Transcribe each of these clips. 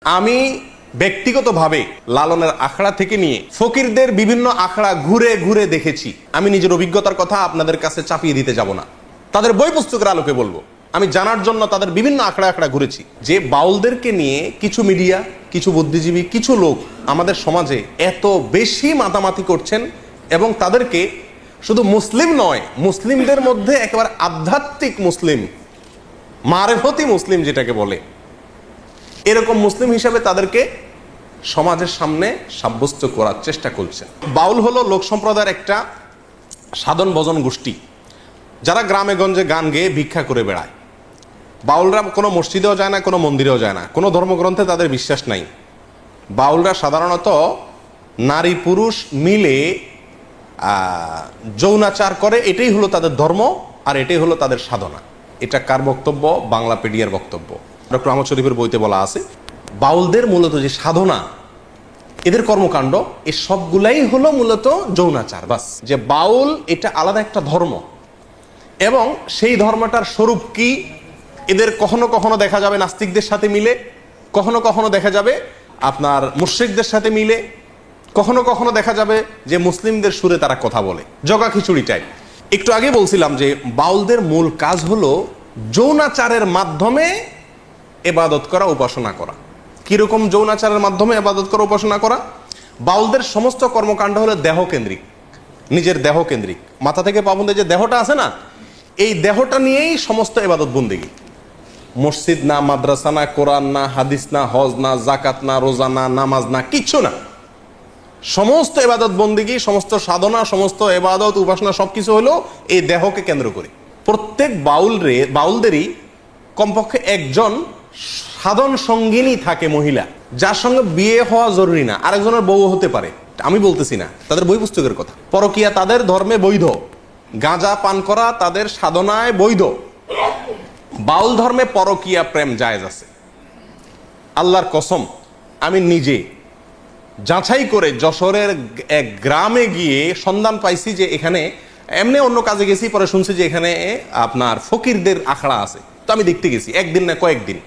আমি ব্যক্তিগতভাবে লালনের আখড়া থেকে নিয়ে ফকিরদের বিভিন্ন আখড়া ঘুরে ঘুরে দেখেছি। আমি নিজের অভিজ্ঞতার কথা আপনাদের কাছে চাপিয়ে দিতে যাব না, তাদের বই পুস্তকের আলোকে বলবো। আমি জানার জন্য তাদের বিভিন্ন আখড়া আখড়া ঘুরেছি যে বাউলদেরকে নিয়ে কিছু মিডিয়া, কিছু বুদ্ধিজীবী, কিছু লোক আমাদের সমাজে এত বেশি মাতামাতি করছেন এবং তাদেরকে শুধু মুসলিম নয়, মুসলিমদের মধ্যে একেবারে আধ্যাত্মিক মুসলিম, মারেফতি মুসলিম যেটাকে বলে, এরকম মুসলিম হিসাবে তাদেরকে সমাজের সামনে সাব্যস্ত করার চেষ্টা করছে। বাউল হলো লোক সম্প্রদায়ের একটা সাধন ভজন গোষ্ঠী যারা গ্রামে গঞ্জে গান গেয়ে ভিক্ষা করে বেড়ায়। বাউলরা কোনো মসজিদেও যায় না, কোনো মন্দিরেও যায় না, কোনো ধর্মগ্রন্থে তাদের বিশ্বাস নাই। বাউলরা সাধারণত নারী পুরুষ মিলে যৌনাচার করে, এটাই হলো তাদের ধর্ম আর এটাই হলো তাদের সাধনা। এটা কার বক্তব্য? বাংলাপিডিয়ার বক্তব্য। ডক্টর আহমদ শরীফের বইতে বলা আছে বাউলদের মূলত যে সাধনা, এদের কর্মকাণ্ড, এই সবগুলাই হলো মূলত যৌনাচার। বাস, যে বাউল এটা আলাদা একটা ধর্ম এবং সেই ধর্মটার স্বরূপ কি এদের কখনো কখনো দেখা যাবে নাস্তিকদের সাথে মিলে, কখনো কখনো দেখা যাবে আপনার মুশরিকদের সাথে মিলে, কখনো কখনো দেখা যাবে যে মুসলিমদের সুরে তারা কথা বলে, জগা খিচুড়ি টাইপ। একটু আগে বলছিলাম যে বাউলদের মূল কাজ হলো যৌনাচারের মাধ্যমে ইবাদত করা, উপাসনা করা। কিরকম যৌনাচারের মাধ্যমে ইবাদত করা, উপাসনা করা? বাউলদের সমস্ত কর্মকাণ্ড হলো দেহকেন্দ্রিক, নিজের দেহকেন্দ্রিক। মাথা থেকে পা পর্যন্ত যে দেহটা আছে না, এই দেহটা নিয়েই সমস্ত ইবাদত বন্দেগী। মসজিদ না, মাদ্রাসা না, কোরআন না, হাদিস না, হজ না, জাকাত না, রোজা না, নামাজ না, কিচ্ছু না। সমস্ত ইবাদত বন্দেগী, সমস্ত সাধনা, সমস্ত ইবাদত উপাসনা সবকিছু হলো এই দেহকে কেন্দ্র করে। প্রত্যেক বাউলদেরই কমপক্ষে একজন সাধন সঙ্গিনী থাকে, মহিলা, যার সঙ্গে বিয়ে হওয়া জরুরি না, আরেকজনের বউ হতে পারে। আমি বলতেছি না, তাদের বই পুস্তকের কথা। পরকীয়া তাদের ধর্মে বৈধ, গাঁজা পান করা তাদের সাধনায় বৈধ। বাউল ধর্মে পরকীয়া প্রেম জায়েজ আছে। আল্লাহর কসম, আমি নিজে যাচাই করে যশোরের এক গ্রামে গিয়ে সন্ধান পাইছি যে এখানে, এমনি অন্য কাজে গেছি, পরে শুনছি যে এখানে আপনার ফকিরদের আখড়া আছে। তো আমি দেখতে গেছি, একদিন না কয়েকদিন।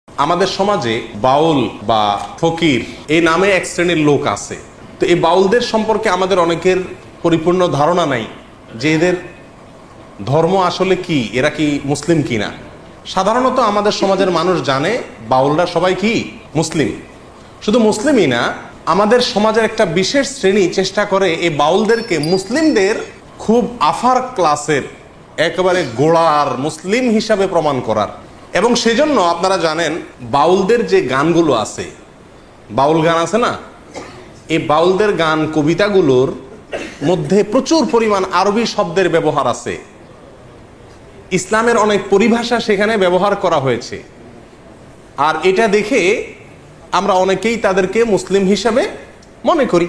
আমাদের সমাজে বাউল বা ফকির এই নামে এক শ্রেণীর লোক আছে। তো এই বাউলদের সম্পর্কে আমাদের অনেকের পরিপূর্ণ ধারণা নাই যে এদের ধর্ম আসলে কি, এরা কি মুসলিম কি না। সাধারণত আমাদের সমাজের মানুষ জানে বাউলরা সবাই কি মুসলিম। শুধু মুসলিমই না, আমাদের সমাজের একটা বিশেষ শ্রেণী চেষ্টা করে এই বাউলদেরকে মুসলিমদের খুব আফার ক্লাসের, একেবারে গোড়ার মুসলিম হিসাবে প্রমাণ করার। এবং সেজন্য আপনারা জানেন বাউলদের যে গানগুলো আছে, বাউল গান আছে না, এই বাউলদের গান কবিতাগুলোর মধ্যে প্রচুর পরিমাণ আরবি শব্দের ব্যবহার আছে। ইসলামের অনেক পরিভাষা সেখানে ব্যবহার করা হয়েছে। আর এটা দেখে আমরা অনেকেই তাদেরকে মুসলিম হিসাবে মনে করি।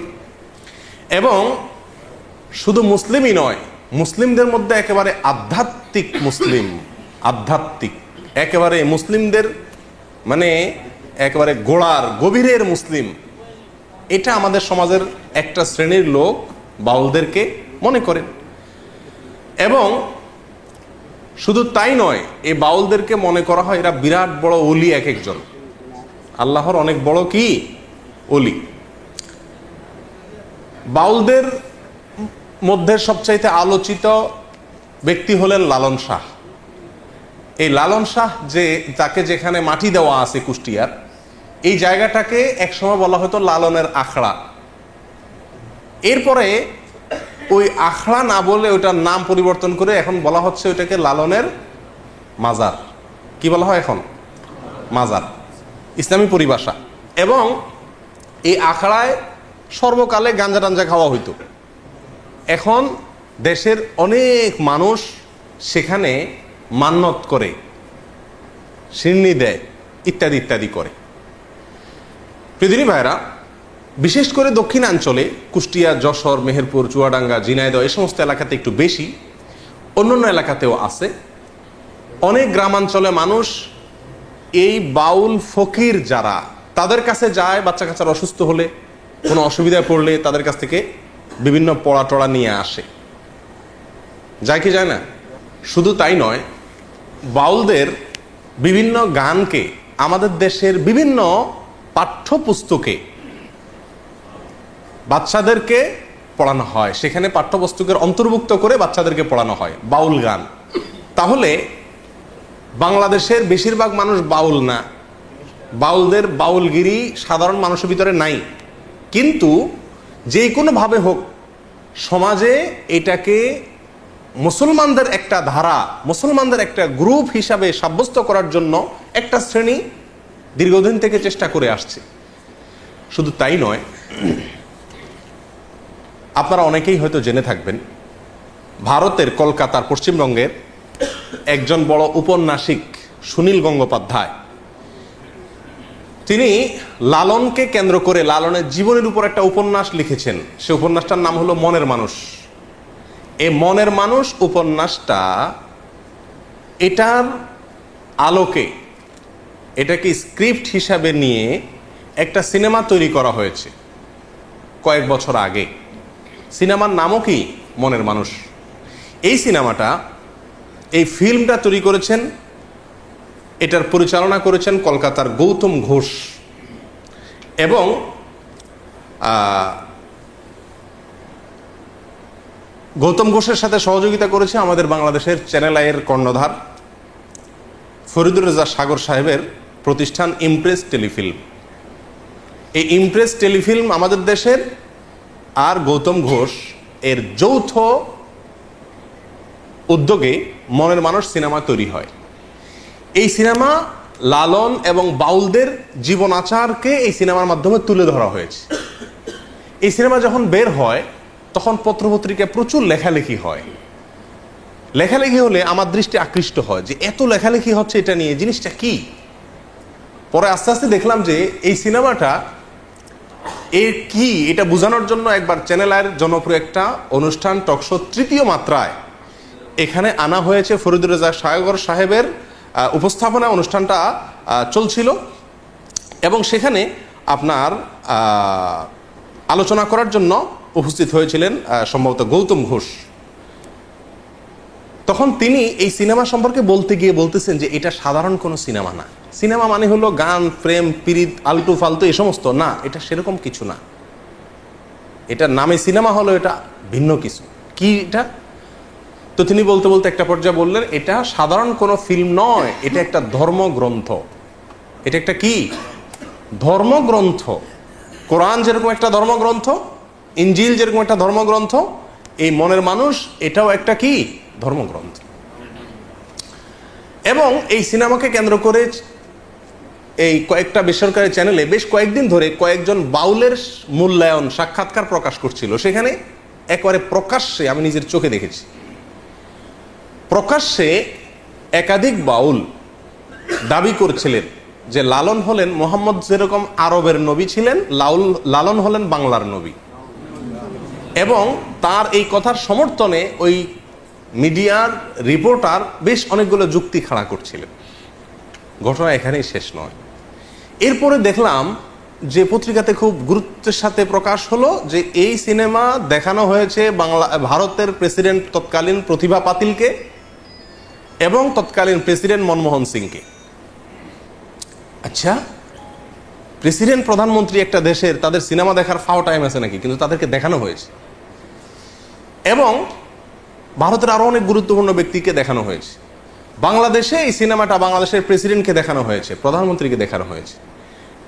এবং শুধু মুসলিমই নয়, মুসলিমদের মধ্যে একেবারে আধ্যাত্মিক মুসলিম, আধ্যাত্মিক একেবারে মুসলিমদের মানে একেবারে গোড়ার গভীরের মুসলিম, এটা আমাদের সমাজের একটা শ্রেণীর লোক বাউলদেরকে মনে করেন। এবং শুধু তাই নয়, এই বাউলদেরকে মনে করা হয় এরা বিরাট বড় ওলি, এক একজন আল্লাহর অনেক বড় কি ওলি। বাউলদের মধ্যে সবচাইতে আলোচিত ব্যক্তি হলেন লালন শাহ। এই লালন শাহ, যে তাকে যেখানে মাটি দেওয়া আছে কুষ্টিয়ার, এই জায়গাটাকে একসময় বলা হতো লালনের আখড়া। এরপরে ওই আখড়া না বলে ওটার নাম পরিবর্তন করে এখন বলা হচ্ছে ওইটাকে লালনের মাজার। কি বলা হয় এখন? মাজার, ইসলামী পরিভাষা। এবং এই আখড়ায় সর্বকালে গাঞ্জা টাঞ্জা খাওয়া হইতো। এখন দেশের অনেক মানুষ সেখানে মান্নত করে, সিন্নি দেয়, ইত্যাদি ইত্যাদি করে। প্রিয়দিনী ভাইরা, বিশেষ করে দক্ষিণাঞ্চলে কুষ্টিয়া, যশোর, মেহেরপুর, চুয়াডাঙ্গা, ঝিনাইদহ এই সমস্ত এলাকাতে একটু বেশি, অন্যান্য এলাকাতেও আছে। অনেক গ্রামাঞ্চলে মানুষ এই বাউল ফকির যারা, তাদের কাছে যায়, বাচ্চা কাচ্চার অসুস্থ হলে, কোনো অসুবিধায় পড়লে তাদের কাছ থেকে বিভিন্ন পড়া টড়া নিয়ে আসে। যায় কি যায় না? শুধু তাই নয়, বাউলদের বিভিন্ন গানকে আমাদের দেশের বিভিন্ন পাঠ্যপুস্তকে বাচ্চাদেরকে পড়ানো হয়, সেখানে পাঠ্যপুস্তকের অন্তর্ভুক্ত করে বাচ্চাদেরকে পড়ানো হয় বাউল গান। তাহলে বাংলাদেশের বেশিরভাগ মানুষ বাউল না, বাউলদের বাউলগিরি সাধারণ মানুষের ভিতরে নাই, কিন্তু যে কোনোভাবে হোক সমাজে এটাকে মুসলমানদের একটা ধারা, মুসলমানদের একটা গ্রুপ হিসাবে সাব্যস্ত করার জন্য একটা শ্রেণী দীর্ঘদিন থেকে চেষ্টা করে আসছে। শুধু তাই নয়, আপনারা অনেকেই হয়তো জেনে থাকবেন, ভারতের কলকাতার পশ্চিমবঙ্গের একজন বড় উপন্যাসিক সুনীল গঙ্গোপাধ্যায়, তিনি লালনকে কেন্দ্র করে লালনের জীবনের উপর একটা উপন্যাস লিখেছেন। সে উপন্যাসটার নাম হলো মনের মানুষ। এই মনের মানুষ উপন্যাসটা, এটার আলোকে এটাকে স্ক্রিপ্ট হিসাবে নিয়ে একটা সিনেমা তৈরি করা হয়েছে কয়েক বছর আগে। সিনেমার নামও কি? মনের মানুষ। এই সিনেমাটা, এই ফিল্মটা তৈরি করেছেন, এটার পরিচালনা করেছেন কলকাতার গৌতম ঘোষ, এবং গৌতম ঘোষের সাথে সহযোগিতা করেছে আমাদের বাংলাদেশের চ্যানেল আইয়ের কর্ণধার ফরিদুর রেজা সাগর সাহেবের প্রতিষ্ঠান ইমপ্রেস টেলিফিল্ম। এই ইমপ্রেস টেলিফিল্ম আমাদের দেশের আর গৌতম ঘোষ এর যৌথ উদ্যোগে মনের মানুষ সিনেমা তৈরি হয়। এই সিনেমা লালন এবং বাউলদের জীবন আচারকে এই সিনেমার মাধ্যমে তুলে ধরা হয়েছে। এই সিনেমা যখন বের হয় তখন পত্রপত্রিকায় প্রচুর লেখালেখি হয়। লেখালেখি হলে আমার দৃষ্টি আকৃষ্ট হয় যে এত লেখালেখি হচ্ছে এটা নিয়ে, জিনিসটা কি। পরে আস্তে আস্তে দেখলাম যে এই সিনেমাটা এর কি, এটা বোঝানোর জন্য একবার চ্যানেল আইয়ের জনপ্রিয় একটা অনুষ্ঠান টকশো তৃতীয় মাত্রায় এখানে আনা হয়েছে। ফরিদুর রেজা সাগর সাহেবের উপস্থাপনা অনুষ্ঠানটা চলছিল, এবং সেখানে আপনার আলোচনা করার জন্য উপস্থিত হয়েছিলেন সম্ভবত গৌতম ঘোষ। তখন তিনি এই সিনেমা সম্পর্কে বলতে গিয়ে বলতেছেন যে এটা সাধারণ কোনো সিনেমা না। সিনেমা মানে হলো গান, প্রেম, পিরিত, আলটু ফালতু এই সমস্ত না, এটা সেরকম কিছু না। এটা নামে সিনেমা হলো, এটা ভিন্ন কিছু। কি এটা? তো তিনি বলতে বলতে একটা পর্যায়ে বললেন, এটা সাধারণ কোনো ফিল্ম নয়, এটা একটা ধর্মগ্রন্থ। এটা একটা কি? ধর্মগ্রন্থ। কোরআন যেরকম একটা ধর্মগ্রন্থ, ইনজিল যেরকম একটা ধর্মগ্রন্থ, এই মনের মানুষ এটাও একটা কি? ধর্মগ্রন্থ। এবং এই সিনেমাকে কেন্দ্র করে এই কয়েকটা বেসরকারি চ্যানেলে বেশ কয়েকদিন ধরে কয়েকজন বাউলের মূল্যায়ন সাক্ষাৎকার প্রকাশ করছিল। সেখানে একবারে প্রকাশ্যে, আমি নিজের চোখে দেখেছি, প্রকাশ্যে একাধিক বাউল দাবি করছিলেন যে লালন হলেন মোহাম্মদ যেরকম আরবের নবী ছিলেন, লালন হলেন বাংলার নবী। এবং তার এই কথার সমর্থনে ওই মিডিয়ার রিপোর্টার বেশ অনেকগুলো যুক্তি খাড়া করছিলেন। ঘটনা এখানেই শেষ নয়। এরপরে দেখলাম যে পত্রিকাতে খুব গুরুত্বের সাথে প্রকাশ হলো যে এই সিনেমা দেখানো হয়েছে ভারতের প্রেসিডেন্ট তৎকালীন প্রতিভা পাতিলকে এবং তৎকালীন প্রেসিডেন্ট মনমোহন সিংকে। আচ্ছা, প্রেসিডেন্ট প্রধানমন্ত্রী একটা দেশের, তাদের সিনেমা দেখার ফাও টাইম আছে নাকি? কিন্তু তাদেরকে দেখানো হয়েছে। এবং ভারতের আরো অনেক গুরুত্বপূর্ণ ব্যক্তিকে দেখানো হয়েছে। বাংলাদেশে এই সিনেমাটা বাংলাদেশের প্রেসিডেন্টকে দেখানো হয়েছে, প্রধানমন্ত্রীকে দেখানো হয়েছে।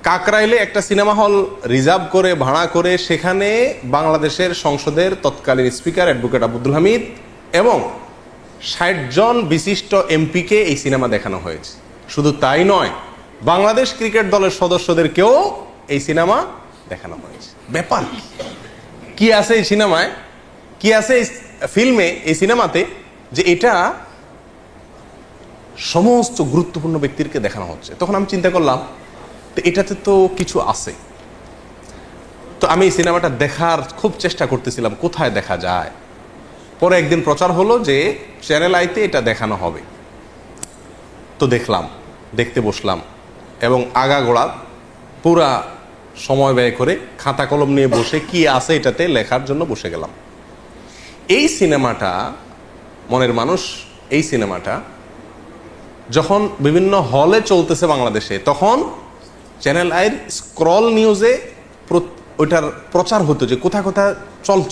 কাকরাইলে একটা সিনেমা হল রিজার্ভ করে, ভাড়া করে, সেখানে বাংলাদেশের সংসদের তৎকালীন স্পিকার অ্যাডভোকেট আব্দুল হামিদ এবং ৬০ জন বিশিষ্ট এমপিকে এই সিনেমা দেখানো হয়েছে। শুধু তাই নয়, বাংলাদেশ ক্রিকেট দলের সদস্যদেরকেও এই সিনেমা দেখানো হয়েছে। ব্যাপার কি আছে এই সিনেমায়, কি আছে এই ফিল্মে, এই সিনেমাতে, যে এটা সমস্ত গুরুত্বপূর্ণ ব্যক্তিকে দেখানো হচ্ছে। তখন আমি চিন্তা করলাম, তো এটাতে তো কিছু আছে। তো আমি এই সিনেমাটা দেখার খুব চেষ্টা করতেছিলাম, কোথায় দেখা যায়। পরে একদিন প্রচার হলো যে চ্যানেল আইতে এটা দেখানো হবে। তো দেখলাম, দেখতে বসলাম, এবং আগাগোড়া পুরা সময় ব্যয় করে খাতা কলম নিয়ে বসে কি আছে এটাতে লেখার জন্য বসে গেলাম। এই সিনেমাটা, মনের মানুষ, এই সিনেমাটা যখন বিভিন্ন হলে চলতেছে বাংলাদেশে, তখন চ্যানেল আইর স্ক্রল নিউজে ওইটার প্রচার হতো যে কোথা কোথায়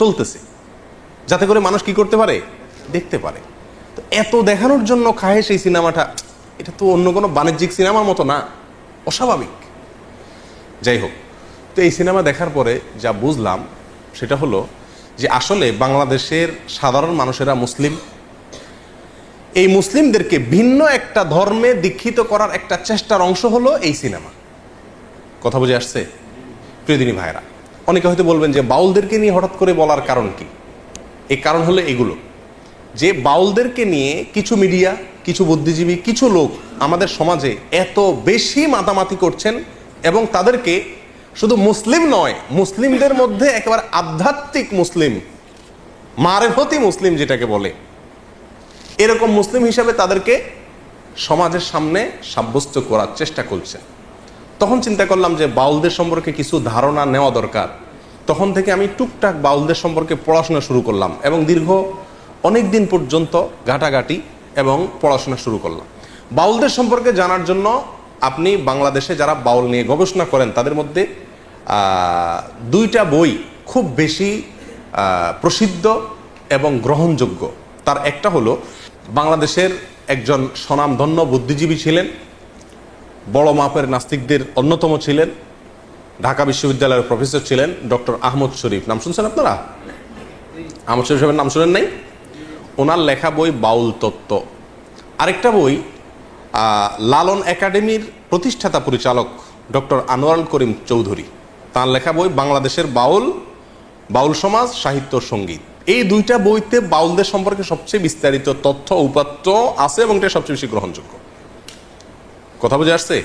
চলতেছে, যাতে করে মানুষ কি করতে পারে, দেখতে পারে। তো এত দেখানোর জন্য খায় সেই সিনেমাটা, এটা তো অন্য কোনো বাণিজ্যিক সিনেমার মতো না, অস্বাভাবিক। যাই হোক, তো এই সিনেমা দেখার পরে যা বুঝলাম সেটা হলো যে আসলে বাংলাদেশের সাধারণ মানুষেরা মুসলিম, এই মুসলিমদেরকে ভিন্ন একটা ধর্মে দীক্ষিত করার একটা চেষ্টার অংশ হলো এই সিনেমা। কথা বুঝে আসছে প্রিয়দিনী ভাইরা? অনেকে হয়তো বলবেন যে বাউলদেরকে নিয়ে হঠাৎ করে বলার কারণ কি? এই কারণ হলো এগুলো, যে বাউলদেরকে নিয়ে কিছু মিডিয়া, কিছু বুদ্ধিজীবী, কিছু লোক আমাদের সমাজে এত বেশি মাতামাতি করছেন, এবং তাদেরকে শুধু মুসলিম নয়, মুসলিমদের মধ্যে একেবারে আধ্যাত্মিক মুসলিম, মারেফতি মুসলিম যেটাকে বলে, এরকম মুসলিম হিসাবে তাদেরকে সমাজের সামনে সাব্যস্ত করার চেষ্টা করছেন। তখন চিন্তা করলাম যে বাউলদের সম্পর্কে কিছু ধারণা নেওয়া দরকার। তখন থেকে আমি টুকটাক বাউলদের সম্পর্কে পড়াশোনা শুরু করলাম, এবং দীর্ঘ অনেক দিন পর্যন্ত ঘাটাঘাটি এবং পড়াশোনা শুরু করলাম। বাউলদের সম্পর্কে জানার জন্য আপনি বাংলাদেশে যারা বাউল নিয়ে গবেষণা করেন তাদের মধ্যে দুইটা বই খুব বেশি প্রসিদ্ধ এবং গ্রহণযোগ্য। তার একটা হলো, বাংলাদেশের একজন স্বনামধন্য বুদ্ধিজীবী ছিলেন, বড় মাপের নাস্তিকদের অন্যতম ছিলেন, ঢাকা বিশ্ববিদ্যালয়ের প্রফেসর ছিলেন, ডক্টর আহমদ শরীফ। নাম শুনছেন আপনারা? আহমদ শরীফ সাহেবের নাম শুনেন নাই? ওনার লেখা বই বাউল তত্ত্ব। আরেকটা বই লালন একাডেমির প্রতিষ্ঠাতা পরিচালক ডক্টর আনোয়ারুল করিম চৌধুরী, তার লেখা বই বাংলাদেশের বাউল, বাউল সমাজ, সাহিত্য, সঙ্গীত। এই দুইটা বইতে বাউলদের সম্পর্কে সবচেয়ে বিস্তারিত তথ্য উপাত্ত আছে, এবং এটা সবচেয়ে বেশি গ্রহণযোগ্য। কথা বুঝে আসছে?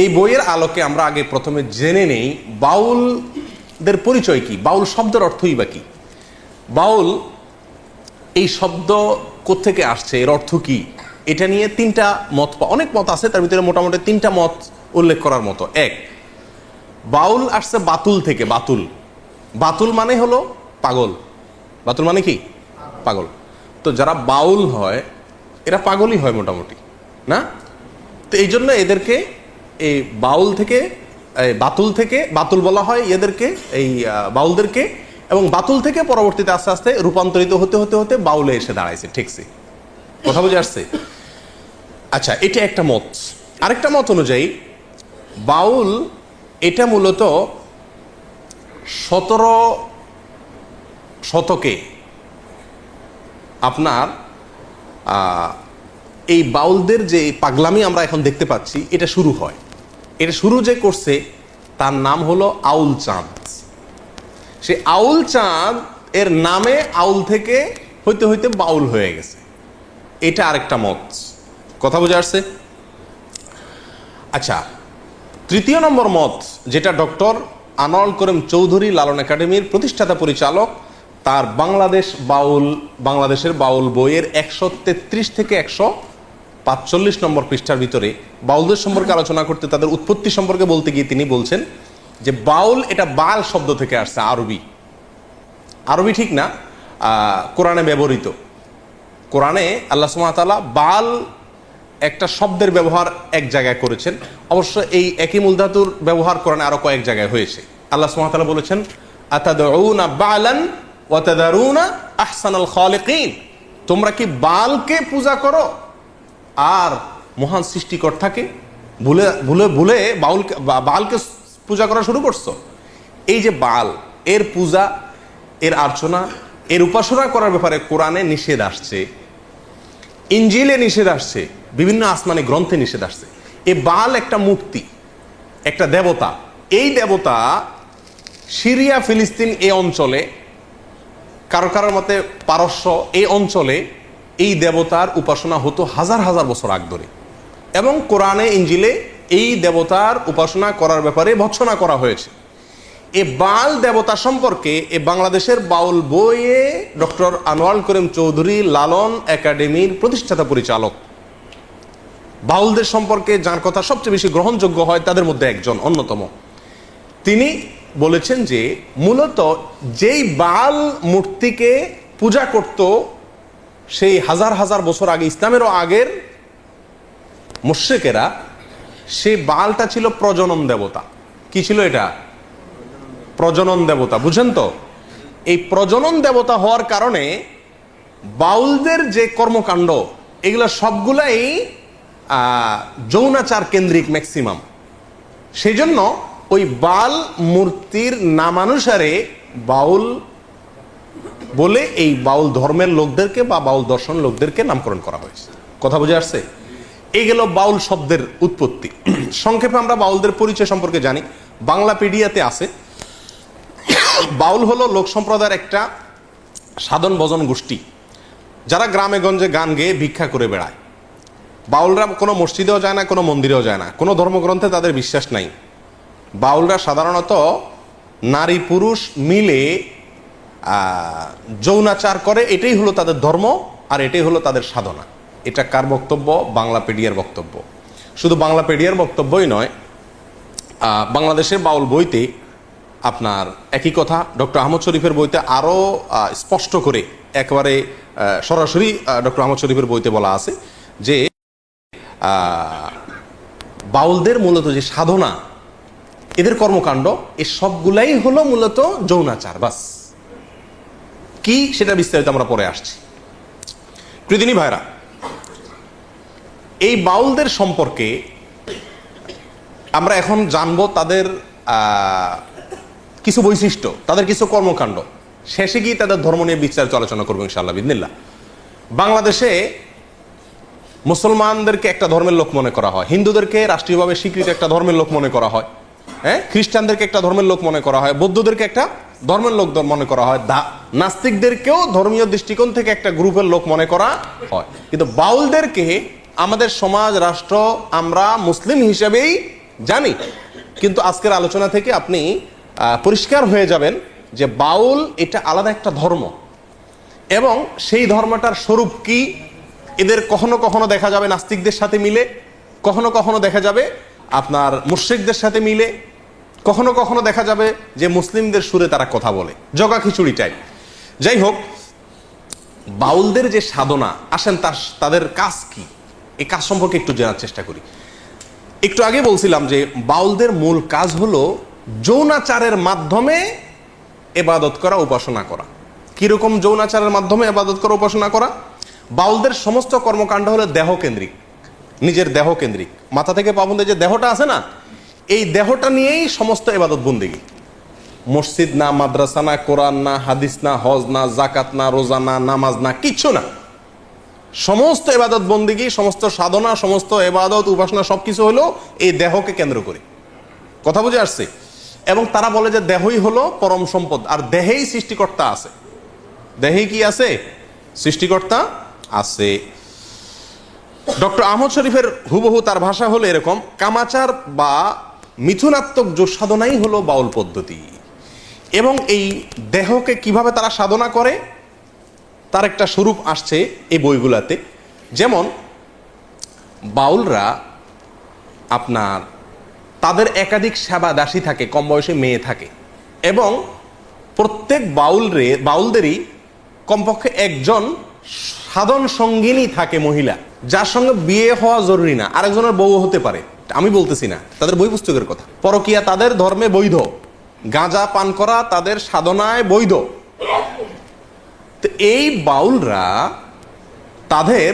এই বইয়ের আলোকে আমরা আগে প্রথমে জেনে নেই বাউলদের পরিচয় কি, বাউল শব্দের অর্থই বা কি, বাউল এই শব্দ কোত্থেকে আসছে, এর অর্থ কি, এটা নিয়ে তিনটা মত, অনেক মত আছে, তার ভিতরে মোটামুটি তিনটা মত উল্লেখ করার মতো। এক, বাউল আসছে বাতুল থেকে। বাতুল, বাতুল মানে হলো পাগল। বাতুল মানে কি? পাগল। তো যারা বাউল হয় এরা পাগলই হয় মোটামুটি, না? তো এই জন্য এদেরকে এই বাউল থেকে, বাতুল থেকে, বাতুল বলা হয় এদেরকে, এই বাউলদেরকে, এবং বাতুল থেকে পরবর্তীতে আস্তে আস্তে রূপান্তরিত হতে হতে হতে বাউলে এসে দাঁড়াইছে। ঠিকছে? কথা বুঝে আসছে? আচ্ছা, এটা একটা মত। আরেকটা মত অনুযায়ী বাউল এটা মূলত 17 শতকে আপনার এই বাউলদের যে পাগলামি আমরা এখন দেখতে পাচ্ছি, এটা শুরু হয়। এটা শুরু যে করছে তার নাম হলো আউল চাঁদ। সে আউল চাঁদ এর নামে আউল থেকে হইতে হইতে বাউল হয়ে গেছে। এটা আরেকটা মত। কথা বুঝে আসছে? আচ্ছা, তৃতীয় নম্বর মত, যেটা ডক্টর আনোয়ারুল করিম চৌধুরী, লালন একাডেমির প্রতিষ্ঠাতা পরিচালক, তার বাংলাদেশের বাউল বইয়ের 133 থেকে 145 নম্বর পৃষ্ঠার ভিতরে বাউলদের সম্পর্কে আলোচনা করতে, তাদের উৎপত্তি সম্পর্কে বলতে গিয়ে তিনি বলছেন যে বাউল এটা বাল শব্দ থেকে আসছে। আরবি ঠিক না, কোরআনে ব্যবহৃত। কোরআনে আল্লাহ সুবহানাহু ওয়া তাআলা বাল একটা শব্দের ব্যবহার এক জায়গায় করেছেন। অবশ্য এই একই মূল ধাতুর ব্যবহার কোরআনে আরো কয়েক জায়গায় হয়েছে। আল্লাহ সুবহানাহু ওয়া তাআলা বলেছেন, আতাদউনা বালান ওয়া তাদারুনা আহসানাল খালিকিন, তোমরা কি বালকে পূজা করো আর মহান সৃষ্টিকর্তাকে ভুলে ভুলে ভুলে বালকে পূজা করা শুরু করছো? এই যে বাল, এর পূজা, এর আর্চনা, এর উপাসনা করার ব্যাপারে কোরআনে নিষেধ আসছে, ইনজিলে নিষেধ আসছে, বিভিন্ন আসমানি গ্রন্থে নিষেধ আসছে। এ বাল একটা মূর্তি, একটা দেবতা। এই দেবতা সিরিয়া, ফিলিস্তিন এই অঞ্চলে, কারো কারোর মতে পারস্য এই অঞ্চলে এই দেবতার উপাসনা হতো হাজার হাজার বছর আগ ধরে, এবং কোরআনে ইনজিলে এই দেবতার উপাসনা করার ব্যাপারে ভৎসনা করা হয়েছে। এ বাল দেবতা সম্পর্কে এ বাংলাদেশের বাউল বইয়ে ডক্টর আনোয়ারুল করিম চৌধুরী, লালন একাডেমির প্রতিষ্ঠাতা পরিচালক, বাউলদের সম্পর্কে যার কথা সবচেয়ে বেশি গ্রহণযোগ্য হয় তাদের মধ্যে একজন অন্যতম, তিনি বলেছেন যে মূলত যেই বাল মূর্তিকে পূজা করত সেই হাজার হাজার বছর আগে, ইসলামেরও আগের মুশরিকেরা সেই বালটা ছিল প্রজনন দেবতা। কি ছিল এটা? প্রজনন দেবতা। বুঝেন তো? এই প্রজনন দেবতা হওয়ার কারণে বাউলদের যে কর্মকাণ্ড এগুলো সবগুলাই যৌনাচার কেন্দ্রিক ম্যাক্সিমাম। সেই জন্য ওই বাল মূর্তির নামানুসারে বাউল বলে এই বাউল ধর্মের লোকদেরকে বা বাউল দর্শন লোকদেরকে নামকরণ করা হয়েছে। কথা বুঝে আসছে? এই গেল বাউল শব্দের উৎপত্তি। সংক্ষেপে আমরা বাউলদের পরিচয় সম্পর্কে জানি। বাংলাপিডিয়াতে আছে, বাউল হলো লোক সম্প্রদায়ের একটা সাধন ভজন গোষ্ঠী যারা গ্রামে গঞ্জে গান গেয়ে ভিক্ষা করে বেড়ায়। বাউলরা কোনো মসজিদেও যায় না, কোনো মন্দিরেও যায় না, কোনো ধর্মগ্রন্থে তাদের বিশ্বাস নাই। বাউলরা সাধারণত নারী পুরুষ মিলে যৌনাচার করে, এটাই হলো তাদের ধর্ম আর এটাই হলো তাদের সাধনা। এটা কার বক্তব্য? বাংলাপিডিয়ার বক্তব্য। শুধু বাংলাপিডিয়ার বক্তব্যই নয়, বাংলাদেশের বাউল বইতে আপনার একই কথা ডক্টর আহমদ শরীফের বইতে আরও স্পষ্ট করে একেবারে সরাসরি ডক্টর আহমদ শরীফের বইতে বলা আছে যে বাউলদের মূলত যে সাধনা, এদের কর্মকাণ্ড, এই সবগুলাই হলো মূলত যৌনাচার। বাস কি সেটা বিস্তারিত আমরা পরে আসছি। প্রিয়দিনী ভাইরা, এই বাউলদের সম্পর্কে আমরা এখন জানবো তাদের কিছু বৈশিষ্ট্য, তাদের কিছু কর্মকাণ্ড। শেষে গিয়ে তাদের ধর্ম নিয়ে বিস্তারিত আলোচনা করবো ইনশাআল্লাহ বিদিনিল্লাহ। বাংলাদেশে মুসলমানদেরকে একটা ধর্মের লোক মনে করা হয়, হিন্দুদেরকে রাষ্ট্রীয়ভাবে স্বীকৃত একটা ধর্মের লোক মনে করা হয়, খ্রিস্টানদেরকে একটা ধর্মের লোক মনে করা হয়, বৌদ্ধদেরকে একটা ধর্মের লোক মনে করা হয়, নাস্তিকদেরকেও ধর্মীয় দৃষ্টিকোণ থেকে একটা গ্রুপের লোক মনে করা হয়। কিন্তু বাউলদেরকে আমাদের সমাজ রাষ্ট্র আমরা মুসলিম হিসেবেই জানি। কিন্তু আজকের আলোচনা থেকে আপনি পরিষ্কার হয়ে যাবেন যে বাউল এটা আলাদা একটা ধর্ম, এবং সেই ধর্মটার স্বরূপ কি এদের কখনো কখনো দেখা যাবে নাস্তিকদের সাথে মিলে, কখনো কখনো দেখা যাবে আপনার মুশরিকদের সাথে মিলে, কখনো কখনো দেখা যাবে যে মুসলিমদের সুরে তারা কথা বলে, জগা খিচুড়ি টাইপ। যাই হোক, বাউলদের যে সাধনা, আসেন তাদের কাজ কি, এই কাজ সম্পর্কে একটু জানার চেষ্টা করি। একটু আগে বলছিলাম যে বাউলদের মূল কাজ হলো যৌনাচারের মাধ্যমে ইবাদত করা, উপাসনা করা। কিরকম যৌনাচারের মাধ্যমে ইবাদত করা, উপাসনা করা? বাউলদের সমস্ত কর্মকাণ্ড হলো দেহ কেন্দ্রিক, নিজের দেহ কেন্দ্রিক। মাথা থেকে পা পর্যন্ত যে দেহটা আছে না, এই দেহটা নিয়েই সমস্ত ইবাদত বন্দেগী। মসজিদ না, মাদ্রাসা না, কোরআন না, হাদিস না, হজ না, জাকাত না, রোজা না, নামাজ না, কিচ্ছু না। সমস্ত ইবাদত বন্দেগী, সমস্ত সাধনা, সমস্ত ইবাদত উপাসনা সবকিছু হলো এই দেহকে কেন্দ্র করে। কথা বুঝে আসছে? এবং তারা বলে যে দেহই হলো পরম সম্পদ, আর দেহেই সৃষ্টিকর্তা আছে। দেহেই কি আছে? সৃষ্টিকর্তা আছে। ডক্টর আহমদ শরীফের হুবহু তার ভাষা হলো এরকম, কামাচার বা মিথুনাত্মক যোগ সাধনাই হলো বাউল পদ্ধতি। এবং এই দেহকে কিভাবে তারা সাধনা করে তার একটা স্বরূপ আসছে এই বইগুলাতে। যেমন বাউলরা আপনার তাদের একাধিক সেবা দাসী থাকে, কম বয়সী মেয়ে থাকে, এবং প্রত্যেক বাউলদেরই কমপক্ষে একজন সাধন সঙ্গিনী থাকে, মহিলা, যার সঙ্গে বিয়ে হওয়া জরুরি না, আরেকজনের বউ হতে পারে। আমি বলতেছি না, তাদের বই পুস্তকের কথা। পরকীয়া তাদের ধর্মে বৈধ, গাঁজা পান করা তাদের সাধনায় বৈধ। তো এই বাউলরা তাদের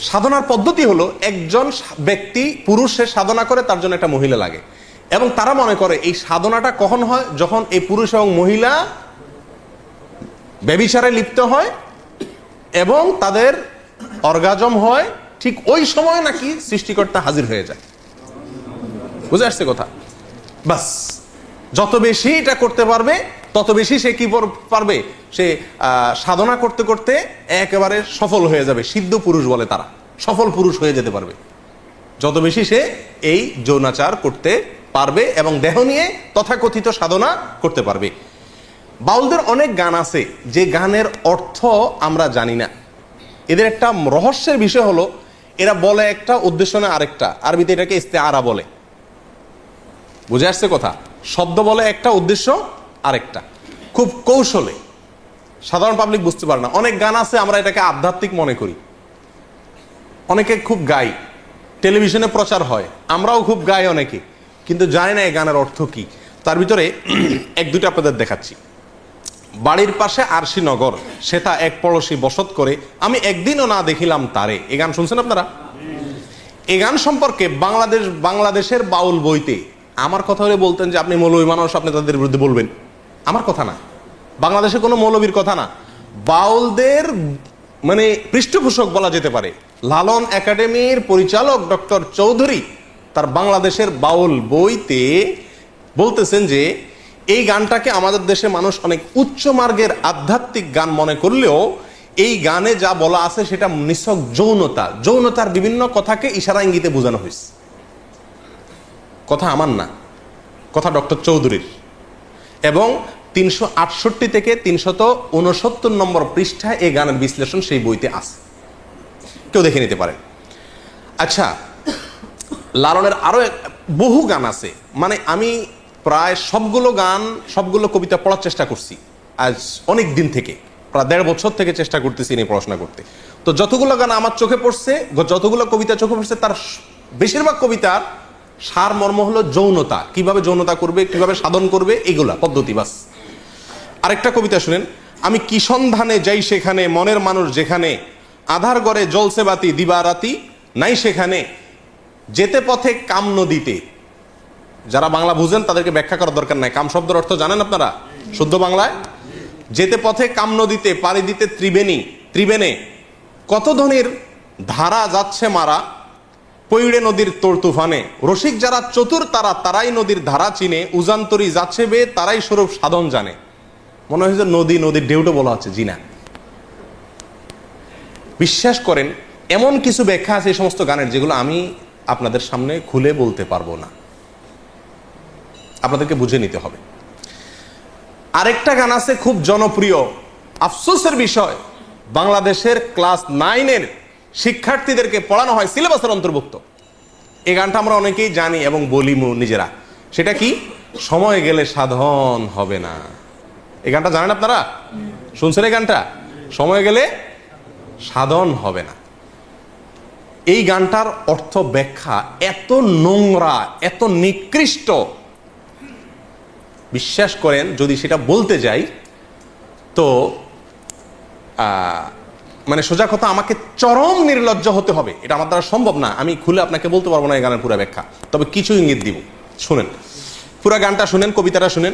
সাধনার পদ্ধতি হলো, একজন ব্যক্তি পুরুষে সাধনা করে, তার জন্য একটা মহিলা লাগে, এবং তারা মনে করে এই সাধনাটা কখন হয়? যখন এই পুরুষ এবং মহিলা ব্যভিচারে লিপ্ত হয় এবং তাদের অর্গাজম হয়, ঠিক ওই সময় নাকি সৃষ্টিকর্তা হাজির হয়ে যায়। বুঝে আসছে কথা? বাস, যত বেশি এটা করতে পারবে তত বেশি সে কি পারবে, সে সাধনা করতে করতে একেবারে সফল হয়ে যাবে। সিদ্ধ পুরুষ বলে তারা, সফল পুরুষ হয়ে যেতে পারবে যত বেশি সে এই যৌনাচার করতে পারবে এবং দেহ নিয়ে তথাকথিত সাধনা করতে পারবে। বাউলদের অনেক গান আছে যে গানের অর্থ আমরা জানি না। এদের একটা রহস্যের বিষয় হলো, এরা বলে একটা, উদ্দেশ্য না আরেকটা। আরবিতে এটাকে ইস্তেআরা বলে। বুঝে আসছে কথা? শব্দ বলে একটা, উদ্দেশ্য আরেকটা, খুব কৌশলে। সাধারণ পাবলিক বুঝতে পারে না। অনেক গান আছে আমরা এটাকে আধ্যাত্মিক মনে করি, অনেকে খুব গায়, টেলিভিশনে প্রচার হয়, আমরাও খুব গাই অনেকে, কিন্তু জানি না এই গানের অর্থ কি। তার ভিতরে এক দুটো আপনাদের দেখাচ্ছি। বাড়ির পাশে আরশিনগর, সেটা এক পড়শি বসত করে, আমি একদিনও না দেখিলাম তারে। এই গান শুনছেন আপনারা? এই গান সম্পর্কে বাংলাদেশের বাউল বইতে আমার কথা হলে বলতেন যে আপনি মৌলবী মানুষ, আপনি তাদের বিরুদ্ধে বলবেন। আমার কথা না, বাংলাদেশে কোনো মৌলবীর কথা না, বাউলদের মানে পৃষ্ঠপোষক বলা যেতে পারে লালন একাডেমির পরিচালক ডক্টর চৌধুরী তার বাংলাদেশের বাউল বইতে বলতেছেন যে এই গানটাকে আমাদের দেশে মানুষ অনেক উচ্চ মার্গের আধ্যাত্মিক গান মনে করলেও এই গানে যা বলা আছে সেটা নিছক যৌনতা, যৌনতার বিভিন্ন কথাকে ইশারা ইঙ্গিতে বোঝানো হয়েছে। কথা আমার না, কথা ডক্টর চৌধুরীর। এবং 368 থেকে 369 নম্বর পৃষ্ঠায় এই গানের বিশ্লেষণ সেই বইতে আছে, কেউ দেখে নিতে পারেন। আচ্ছা, লালনের আরো বহু গান আছে, মানে আমি প্রায় সবগুলো কবিতা পড়ার চেষ্টা করছি আজ অনেক দিন থেকে, প্রায় 1.5 বছর থেকে চেষ্টা করতেছি নিয়ে পড়াশোনা করতে। তো যতগুলো গান আমার চোখে পড়ছে, যতগুলো কবিতা চোখে পড়ছে, তার বেশিরভাগ কবিতার সার মর্ম হলো যৌনতা, কিভাবে যৌনতা করবে, কিভাবে সাধন করবে, এগুলা পদ্ধতি বাস। আরেকটা কবিতা শুনেন, আমি কি সন্ধানে যাই সেখানে, মনের মানুষ যেখানে, আধার গড়ে জ্বলছে বাতি দিবারাতি নাই সেখানে, যেতে পথে কাম নদীতে। যারা বাংলা বুঝেন তাদেরকে ব্যাখ্যা করার দরকার নাই, কাম শব্দের অর্থ জানেন আপনারা শুদ্ধ বাংলায়? যেতে পথে কাম নদীতে, পাড়ি দিতে ত্রিবেণে, কত ধনির ধারা যাচ্ছে মারা, পইড়ে নদীর তোর তুফানে, রসিক যারা চতুর তারাই নদীর ধারা চিনে, উজান্তরি যাচ্ছে বে তারাই স্বরূপ সাধন জানে। মনে হয় যে নদীর ঢেউটো বলা হচ্ছে, জি না। বিশ্বাস করেন এমন কিছু ব্যাখ্যা আছে এই সমস্ত গানের যেগুলো আমি আপনাদের সামনে খুলে বলতে পারবো না, আপনাদেরকে বুঝে নিতে হবে। আরেকটা গান আছে খুব জনপ্রিয়, আফসোসের বিষয়, বাংলাদেশের ক্লাস 9-এর শিক্ষার্থীদেরকে পড়ানো হয়, সিলেবাসের অন্তর্ভুক্ত। এই গানটা আমরা অনেকেই জানি এবং বলি নিজেরা। সেটা কি? সময় গেলে সাধন হবে না। এই গানটা জানেন আপনারা? শুনছেন এই গানটা? সময় গেলে সাধন হবে না। এই গানটার অর্থ ব্যাখ্যা এত নোংরা, এত নিকৃষ্ট, বিশ্বাস করেন যদি সেটা বলতে যাই তো মানে সোজা কথা আমাকে চরম নির্লজ্জ হতে হবে, এটা আমার দ্বারা সম্ভব না, আমি খুলে আপনাকে বলতে পারবো না এই গানের পুরো ব্যাখ্যা, তবে কিছু ইঙ্গিত দিব। শুনেন পুরো গানটা, শুনেন কবিতাটা শুনেন।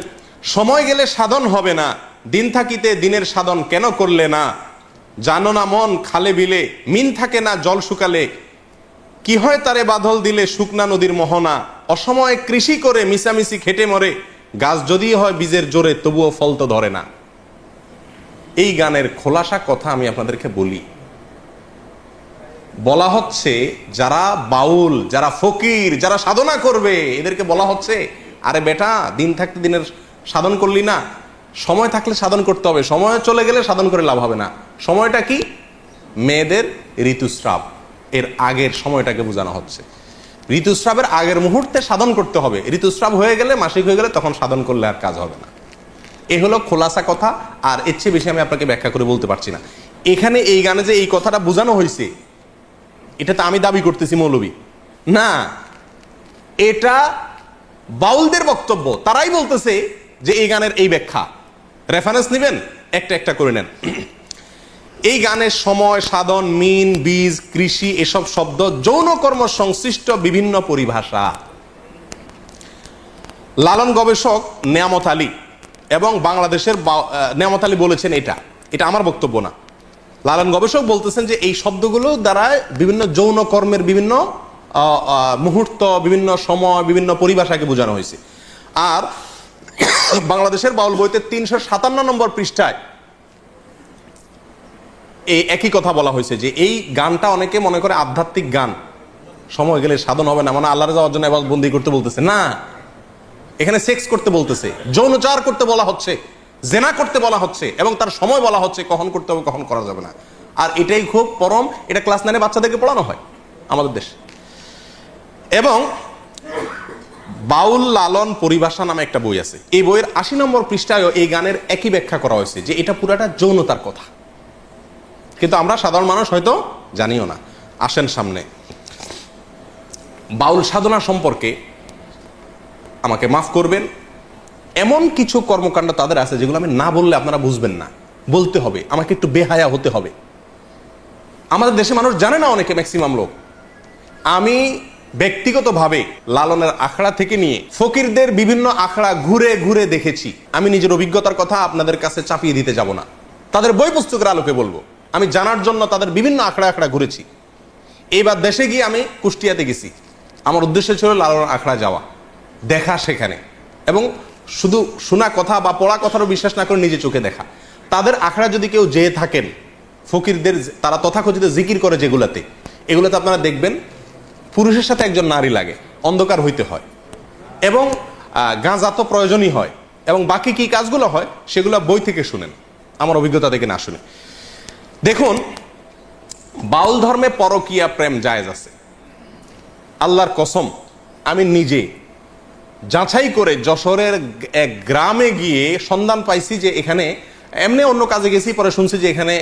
সময় গেলে সাধন হবে না, দিন থাকিতে দিনের সাধন কেন করলে না, জানো না মন খালে বিলে মিন থাকে না জল শুকালে, কি হয় তারে বাদল দিলে শুকনা নদীর মোহনা, অসময়ে কৃষি করে মিশামিশি খেটে মরে, গাছ যদি হয় বীজের জোরে তবুও ফল তো ধরে না। এই গানের খোলাসা কথা আমি আপনাদেরকে বলি, বলা হচ্ছে যারা বাউল, যারা ফকির, যারা সাধনা করবে এদেরকে বলা হচ্ছে আরে বেটা, দিন থাকতে দিনের সাধন করলি না, সময় থাকলে সাধন করতে হবে, সময় চলে গেলে সাধন করে লাভ হবে না। সময়টা কি? মেয়েদের ঋতুস্রাব, এর আগের সময়টাকে বোঝানো হচ্ছে। ঋতুস্রাবের আগের মুহূর্তে সাধন করতে হবে, ঋতুস্রাব হয়ে গেলে, মাসিক হয়ে গেলে তখন সাধন করলে আর কাজ হবে না। এ হলো খোলাসা কথা, আর এর চেয়ে বেশি আমি আপনাকে ব্যাখ্যা করে বলতে পারছি না। এখানে এই গানে যে এই কথাটা বোঝানো হয়েছে, এটা তো আমি দাবি করতেছি মৌলবী না, এটা বাউলদের বক্তব্য, তারাই বলতেছে যে এই গানের এই ব্যাখ্যা। রেফারেন্স নেবেন, একটা একটা করে নেন। এই গানের সময়, সাধন, মিন, বীজ, কৃষি এসব শব্দ যৌনকর্ম সংশ্লিষ্ট বিভিন্ন পরিভাষা। লালন গবেষক নেয়ামত আলী এবং বাংলাদেশের নেয়ামত আলী বলেছেন, এটা আমার বক্তব্য না, লালন গবেষক বলতেছেন যে এই শব্দগুলো দ্বারা বিভিন্ন যৌন কর্মের বিভিন্ন মুহূর্ত, বিভিন্ন সময়, বিভিন্ন পরিভাষাকে বোঝানো হয়েছে। আর বাংলাদেশের বাউল বইতে 357 নম্বর পৃষ্ঠায় এই একই কথা বলা হয়েছে যে এই গানটা অনেকে মনে করে আধ্যাত্মিক গান, সময় গেলে সাধন হবে না, মানে আল্লাহর যাওয়ার জন্য এবার বন্দি করতে বলতেছে না, এখানে সেক্স করতে বলতেছে, যৌনচার করতে বলা হচ্ছে, জেনা করতে বলা হচ্ছে, এবং তার সময় বলা হচ্ছে কখন করতে হবে কখন করা যাবে না। আর এটাই খুব পরম, এটা ক্লাস 9-এ বাচ্চাদেরকে পড়ানো হয় আমাদের দেশে। এবং বাউল লালন পরিভাষা নামে একটা বই আছে, এই বইয়ের 80 নম্বর পৃষ্ঠায় এই গানের একই ব্যাখ্যা করা হয়েছে যে এটা পুরাটা যৌনতার কথা, কিন্তু আমরা সাধারণ মানুষ হয়তো জানিও না। আসেন সামনে। বাউল সাধনা সম্পর্কে আমাকে মাফ করবেন, এমন কিছু কর্মকাণ্ড তাদের আছে যেগুলো আমি না বললে আপনারা বুঝবেন না, বলতে হবে, আমাকে একটু বেহায়া হতে হবে। আমাদের দেশে মানুষ জানে না, অনেকে ম্যাক্সিমাম লোক। আমি ব্যক্তিগতভাবে লালনের আখড়া থেকে নিয়ে ফকিরদের বিভিন্ন আখড়া ঘুরে ঘুরে দেখেছি। আমি নিজের অভিজ্ঞতার কথা আপনাদের কাছে চাপিয়ে দিতে যাব না, তাদের বই পুস্তকের আলোকে বলবো। আমি জানার জন্য তাদের বিভিন্ন আখড়া আখড়া ঘুরেছি। এইবার দেশে গিয়ে আমি কুষ্টিয়াতে গেছি। আমার উদ্দেশ্য ছিল লালনের আখড়া যাওয়া, দেখা সেখানে, এবং শুধু শোনা কথা বা পড়া কথারও বিশ্বাস না করে নিজে চোখে দেখা। তাদের আখড়া যদি কেউ যেয়ে থাকেন, ফকিরদের তারা তথাকথিত জিকির করে যেগুলাতে, এগুলোতে আপনারা দেখবেন পুরুষের সাথে একজন নারী লাগে, অন্ধকার হইতে হয়, এবং গাঁজা তো প্রয়োজনই হয়, এবং বাকি কি কাজগুলো হয় সেগুলো বই থেকে শুনেন, আমার অভিজ্ঞতা থেকে না শুনে। দেখুন, বাউল ধর্মে পরকীয়া প্রেম জায়েজ আছে। আল্লাহর কসম, আমি নিজে যাচাই করে যশোরের এক গ্রামে গিয়ে সন্ধান পাইছি যে এখানে, এমনি অন্য কাজে গেছি, পরে শুনছি যে এখানে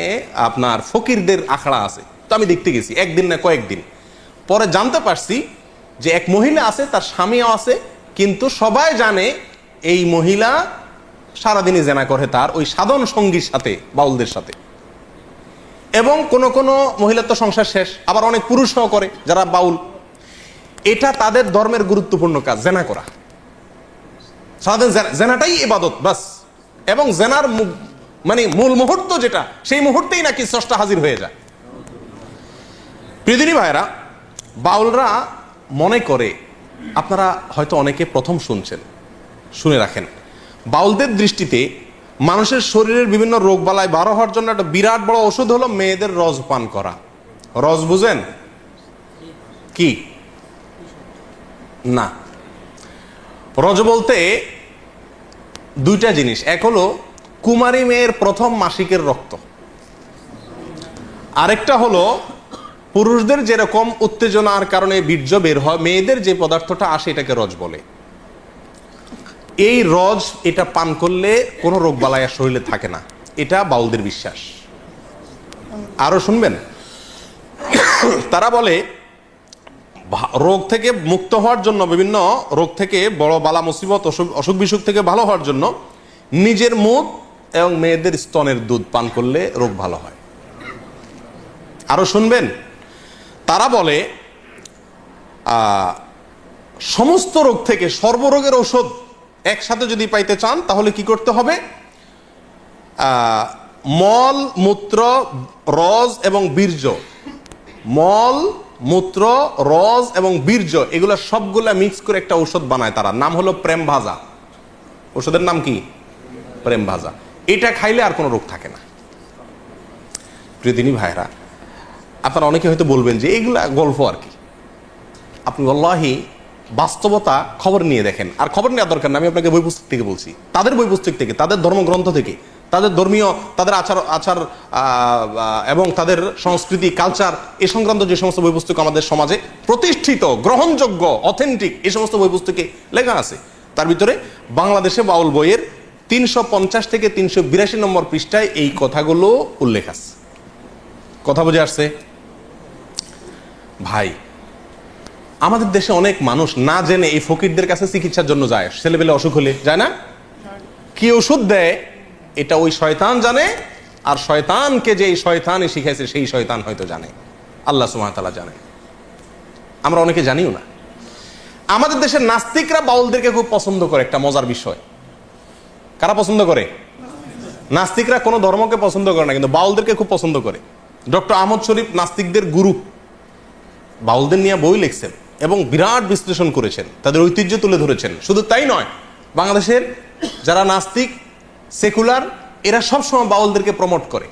আপনার ফকিরদের আখড়া আছে। তো আমি দেখতে গেছি, একদিন না কয়েকদিন পরে জানতে পারছি যে এক মহিলা আছে, তার স্বামীও আছে, কিন্তু সবাই জানে এই মহিলা সারাদিনই জেনা করে তার ওই সাধন সঙ্গীর সাথে, বাউলদের সাথে। এবং কোন কোন মহিলার তো সংসার শেষ, আবার অনেক পুরুষও করে যারা বাউল। এটা তাদের ধর্মের গুরুত্বপূর্ণ কাজ, জেনা করা। সারাদিন জেনাটাই ইবাদত বাস। এবং জেনার মানে মূল মুহূর্ত যেটা, সেই মুহূর্তেই নাকি স্রষ্টা হাজির হয়ে যায়। প্রিয়দিনী ভাইরা, বাউলরা মনে করে, আপনারা হয়তো অনেকে প্রথম শুনছেন, শুনে রাখেন, বাউলদের দৃষ্টিতে মানুষের শরীরের বিভিন্ন রোগ বালায় বারো হওয়ার জন্য একটা বিরাট বড় ওষুধ হলো মেয়েদের রজ পান করা। রজ বুঝেন কি? না, রজ বলতে দুইটা জিনিস। এক হলো কুমারী মেয়ের প্রথম মাসিকের রক্ত, আরেকটা হলো পুরুষদের যেরকম উত্তেজনার কারণে বীর্য বের হয়, মেয়েদের যে পদার্থটা আসে এটাকে রজ বলে। এই রজ, এটা পান করলে কোনো রোগ বালাই আর শরীরে থাকে না, এটা বাউলদের বিশ্বাস। আরো শুনবেন, তারা বলে রোগ থেকে মুক্ত হওয়ার জন্য, বিভিন্ন রোগ থেকে, বড় বালা মুসিবত অসুখ বিসুখ থেকে ভালো হওয়ার জন্য নিজের মুখ এবং মেয়েদের স্তনের দুধ পান করলে রোগ ভালো হয়। আরো শুনবেন, তারা বলে সমস্ত রোগ থেকে সর্বরোগের ঔষধ একসাথে যদি পাইতে চান তাহলে কি করতে হবে? মল, মূত্র, রজ এবং বীর্য, মল, মূত্র, রজ এবং বীর্য, এগুলা সবগুলা মিক্স করে একটা ঔষধ বানায় তারা, নাম হলো প্রেম ভাজা। ওষুধের নাম কি? প্রেম ভাজা। এটা খাইলে আর কোনো রোগ থাকে না। প্রিয়দিনী ভাইরা, আপনারা অনেকে হয়তো বলবেন যে এগুলা গল্প আর কি। আপনি আল্লাহি বাস্তবতা খবর নিয়ে দেখেন, আর খবর নেওয়ার দরকার না, আমি আপনাকে বই পুস্তক থেকে বলছি, তাদের বই পুস্তক থেকে, তাদের ধর্মগ্রন্থ থেকে, তাদের ধর্মীয়, তাদের আচার এবং তাদের সংস্কৃতি, কালচার, এ সংক্রান্ত যে সমস্ত বই পুস্তক আমাদের সমাজে প্রতিষ্ঠিত, গ্রহণযোগ্য, অথেন্টিক, এই সমস্ত বই পুস্তকে লেখা আছে। তার ভিতরে বাংলাদেশে বাউল বইয়ের 350 থেকে 382 নম্বর পৃষ্ঠায় এই কথাগুলো উল্লেখ আছে। কথা বুঝে আসছে ভাই? আমাদের দেশে অনেক মানুষ না জেনে এই ফকিরদের কাছে চিকিৎসার জন্য যায়, ছেলেবেলে অসুখ হলে যায় না, কি ওষুধ দেয় এটা ওই শয়তান জানে, আর শয়তানকে যে এই শয়তানই শিখাইছে সেই শয়তান হয়তো জানে, আল্লাহ সুবহানাহু ওয়া তাআলা জানে, আমরা অনেকে জানিও না। আমাদের দেশের নাস্তিকরা বাউলদেরকে খুব পছন্দ করে, একটা মজার বিষয়। কারা পছন্দ করে? নাস্তিকরা কোনো ধর্মকে পছন্দ করে না, কিন্তু বাউলদেরকে খুব পছন্দ করে। ডক্টর আহমদ শরীফ নাস্তিকদের গুরু, বাউলদের নিয়ে বই লিখছেন এবং বিরাট বিশ্লেষণ করেছেন, তাদের ঐতিহ্য তুলে ধরেছেন। শুধু তাই নয়, বাংলাদেশের যারা নাস্তিক, সেকুলার, এরা সবসময় বাউলদেরকে প্রমোট করে।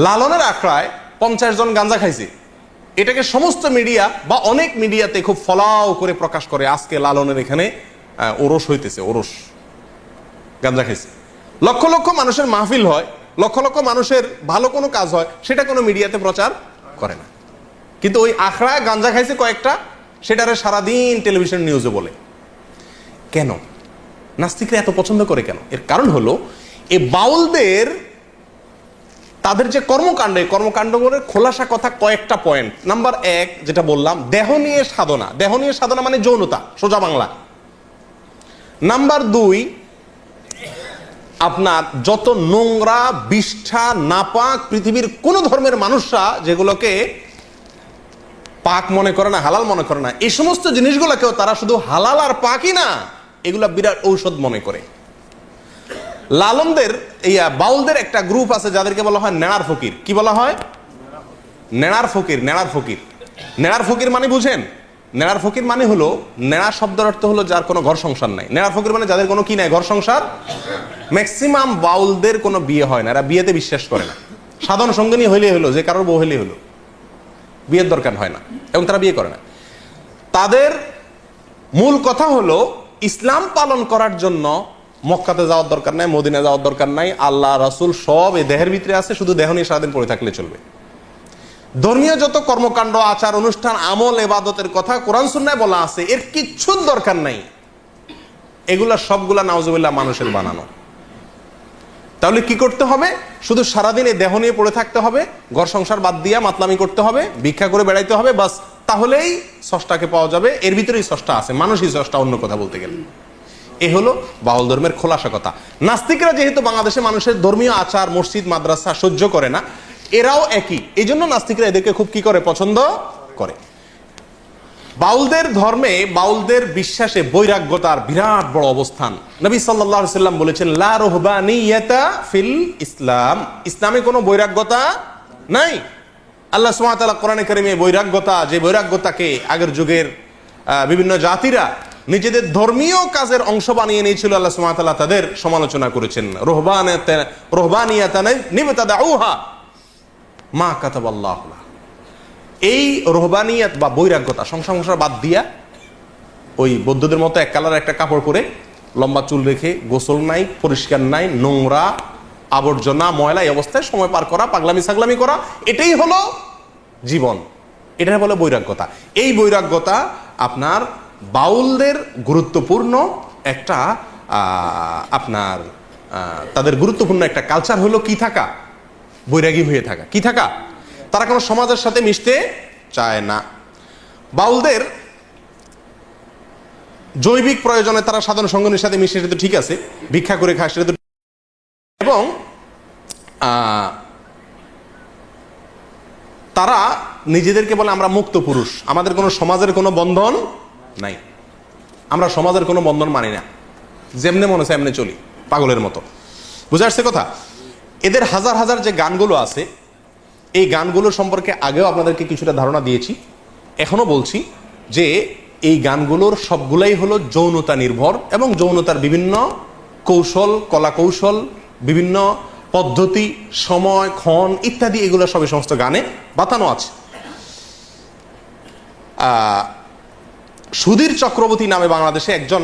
লালনের আখড়ায় 50 জন গাঁজা খাইছে, এটাকে সমস্ত মিডিয়া বা অনেক মিডিয়াতে খুব ফলাও করে প্রকাশ করে, আজকে লালনের এখানে ওরস হইতেছে, ওরস, গাঁজা খাইছে। লক্ষ লক্ষ মানুষের মাহফিল হয়, লক্ষ লক্ষ মানুষের ভালো কোনো কাজ হয়, সেটা কোনো মিডিয়াতে প্রচার করে না। কিন্তু ওই আখড়ায় গাঁজা খাইছে কয়েকটা, সেটারে সারাদিন টেলিভিশন নিউজে বলে। কেন নাস্তিকরা এত পছন্দ করে কেন? এর কারণ হলো এই বাউলদের তাদের যে কর্মকাণ্ড, এই কর্মকাণ্ডগুলোর খোলাসা কথা কয়েকটা পয়েন্ট। নাম্বার 1 যেটা বললাম, দেহ নিয়ে সাধনা। দেহ নিয়ে সাধনা মানে যৌনতা, সোজা বাংলা। নাম্বার 2, আপনার যত নোংরা, বিষ্ঠা, নাপাক পৃথিবীর কোন ধর্মের মানুষরা যেগুলোকে পাক মনে করে না, হালাল মনে করে না, এই সমস্ত জিনিসগুলোকেও তারা শুধু হালাল আর পাকই না, এগুলা বিরাট ঔষধ মনে করে। লালনদের বাউলদের একটা গ্রুপ আছে যাদেরকে বলা হয় নেড়ার ফকির। কি বলা হয়? নেড়ার ফকির। নেড়ার ফকির, নেড়ার ফকির মানে বুঝেন? নেড়ার ফকির মানে হলো, নেড়া শব্দের অর্থ হলো যার কোনো ঘর সংসার নাই। নেড়ার ফকির মানে যাদের কোনো কি নাই, ঘর সংসার। ম্যাক্সিমাম বাউলদের কোনো বিয়ে হয় না, এরা বিয়েতে বিশ্বাস করে না। সাধারণ সঙ্গিনী হইলে হলো, যে কারোর বউ হইলে হলো, বিয়ের দরকার হয় না, এবং তারা বিয়ে করে না। তাদের মূল কথা হলো ইসলাম পালন করার জন্য মক্কাতে যাওয়ার দরকার নাই, মদিনা যাওয়ার দরকার নাই, আল্লাহ রাসূল সব এই দেহের ভিতরে আছে, শুধু দেহ নিয়ে সারাদিন পড়ে থাকলে চলবে। ধর্মীয় যত কর্মকাণ্ড, আচার অনুষ্ঠান, আমল, ইবাদতের কথা কোরআন সুন্নাহয় বলা আছে, এর কিচ্ছুর দরকার নাই। এগুলা সবগুলা নাউজুবিল্লাহ মানুষের বানানো। তাহলে কি করতে হবে? শুধু সারাদিন এই দেহ নিয়ে পড়ে থাকতে হবে, ঘর সংসার বাদ দিয়া মাতলামি করতে হবে, ভিক্ষা করে বেড়াইতে হবে, বাস। তাহলেই স্রষ্টাকে পাওয়া যাবে। এর ভিতরেই স্রষ্টা আছে, মানুষই স্রষ্টা, অন্য কথা বলতে গেলে। এ হলো বাউল ধর্মের খোলাসা কথা। নাস্তিকরা যেহেতু বাংলাদেশে মানুষের ধর্মীয় আচার, মসজিদ, মাদ্রাসা সহ্য করে না, এরাও একই। এই জন্য নাস্তিকরা এদেরকে খুব কি করে, পছন্দ করে। বাউলদের ধর্মে, বাউলদের বিশ্বাসে বৈরাগ্যতার বিরাট বড় অবস্থান। নবী সাল্লাল্লাহু আলাইহি সাল্লাম বলেছেন, লা রুহবানিয়াতা ফিল ইসলাম। ইসলামে কোনো বৈরাগ্যতা নাই। আল্লাহ সুবহানাহু ওয়া তাআলা কোরআনে কারিমে বৈরাগ্যতা, যে বৈরাগ্যতাকে আগের যুগের বিভিন্ন জাতিরা নিজেদের ধর্মীয় কাজের অংশ বানিয়ে নিয়েছিল, আল্লাহ সুবহানাহু ওয়া তাআলা তাদের সমালোচনা করেছেন। রুহবানিয়াতান নিবতাদাউহা মা কাতাবাল্লাহু লাহু। এই রুহবানিয়াত বা বৈরাগ্যতা, সংসার বাদ দিয়া ওই বৌদ্ধদের মতো এক কালার একটা কাপড় পরে, লম্বা চুল রেখে, গোসল নাই, পরিষ্কার নাই, নোংরা, আবর্জনা, ময়লা, এই অবস্থায় সময় পার করা, পাগলামি ছাগলামি করা, এটাই হলো জীবন। এটাই বলে বৈরাগ্যতা। এই বৈরাগ্যতা আপনার বাউলদের গুরুত্বপূর্ণ একটা আপনার তাদের গুরুত্বপূর্ণ একটা কালচার হলো কি থাকা, বৈরাগী হয়ে থাকা। কি থাকা? তারা কোনো সমাজের সাথে মিশতে চায় না। বাউলদের জৈবিক প্রয়োজনে তারা সাধারণ সঙ্গীর সাথে মিশে, সেটা তো ঠিক আছে, ভিক্ষা করে খায়, সেটা তো, এবং তারা নিজেদেরকে বলে আমরা মুক্ত পুরুষ, আমাদের কোনো সমাজের কোনো বন্ধন নাই, আমরা সমাজের কোনো বন্ধন মানি না, যেমনে মনে হচ্ছে এমনি চলি, পাগলের মতো। বুঝে আসছে কথা? এদের হাজার হাজার যে গানগুলো আছে, এই গানগুলো সম্পর্কে আগেও আপনাদেরকে কিছুটা ধারণা দিয়েছি, এখনো বলছি যে এই গানগুলোর সবগুলাই হলো যৌনতা নির্ভর, এবং যৌনতার বিভিন্ন কৌশল, কলা কৌশল, বিভিন্ন পদ্ধতি, সময়, ক্ষণ ইত্যাদি, এগুলো সবই সমস্ত গানে বাতানো আছে। সুধীর চক্রবর্তী নামে বাংলাদেশে একজন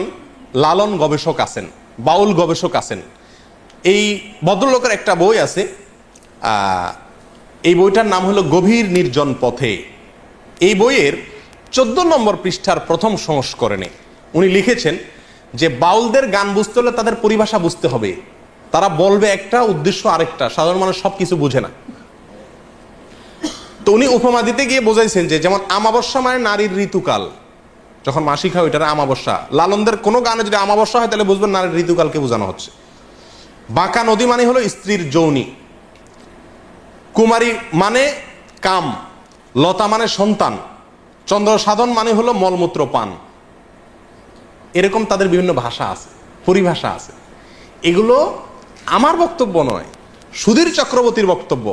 লালন গবেষক আছেন, বাউল গবেষক আছেন। এই ভদ্রলোকের একটা বই আছে, এই বইটার নাম হলো গভীর নির্জন পথে। এই বইয়ের 14 নম্বর পৃষ্ঠার প্রথম সংস্করণে উনি লিখেছেন যে বাউলদের গান বুঝতে হলে তাদের পরিভাষা বুঝতে হবে। তারা বলবে একটা, উদ্দেশ্য আরেকটা, সাধারণ মানুষ সব কিছু বুঝে না। তো উনি উপমা দিতে গিয়ে বোঝাইছেন যে, যেমন আমাবস্যা মানে নারীর ঋতুকাল, যখন মাসিক হয় ওইটা আমাবস্যা। লালনদের কোনো গানে যদি আমাবস্যা হয় তাহলে বুঝবেন নারীর ঋতুকালকে বোঝানো হচ্ছে। বাঁকা নদী মানে হলো স্ত্রীর যৌনি, কুমারী মানে কাম, লতা মানে সন্তান, চন্দ্র সাধন মানে হলো মলমূত্র পান। এরকম তাদের বিভিন্ন ভাষা আছে, পরিভাষা আছে। এগুলো আমার বক্তব্য নয়, সুধীর চক্রবর্তীর বক্তব্য।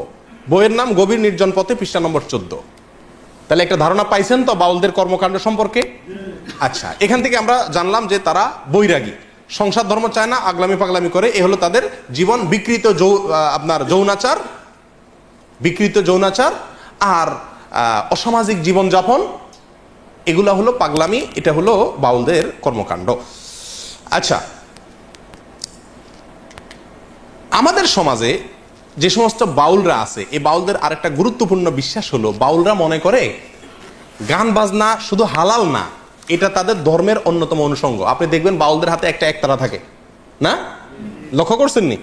বইয়ের নাম গভীর নির্জন পথে, পৃষ্ঠা নম্বর 14। তাহলে একটা ধারণা পাইছেন তো বাউলদের কর্মকাণ্ড সম্পর্কে? আচ্ছা, এখান থেকে আমরা জানলাম যে তারা বৈরাগী, সংসার ধর্ম চায় না, আগলামি পাগলামি করে। এ হলো তাদের জীবন। বিকৃত আপনার যৌনাচার, বিকৃত যৌনাচার আর অসামাজিক জীবনযাপন, এগুলা হলো পাগলামি। এটা হলো বাউলদের কর্মকাণ্ড। আচ্ছা, আমাদের সমাজে যে সমস্ত বাউলরা আছে, এই বাউলদের আরেকটা গুরুত্বপূর্ণ বিশ্বাস হলো, বাউলরা মনে করে গান বাজনা শুধু হালাল না, এটা তাদের ধর্মের অন্যতম অনুষঙ্গ। আপনি দেখবেন বাউলদের হাতে একটা একতারা থাকে না, লক্ষ্য করছেন নি?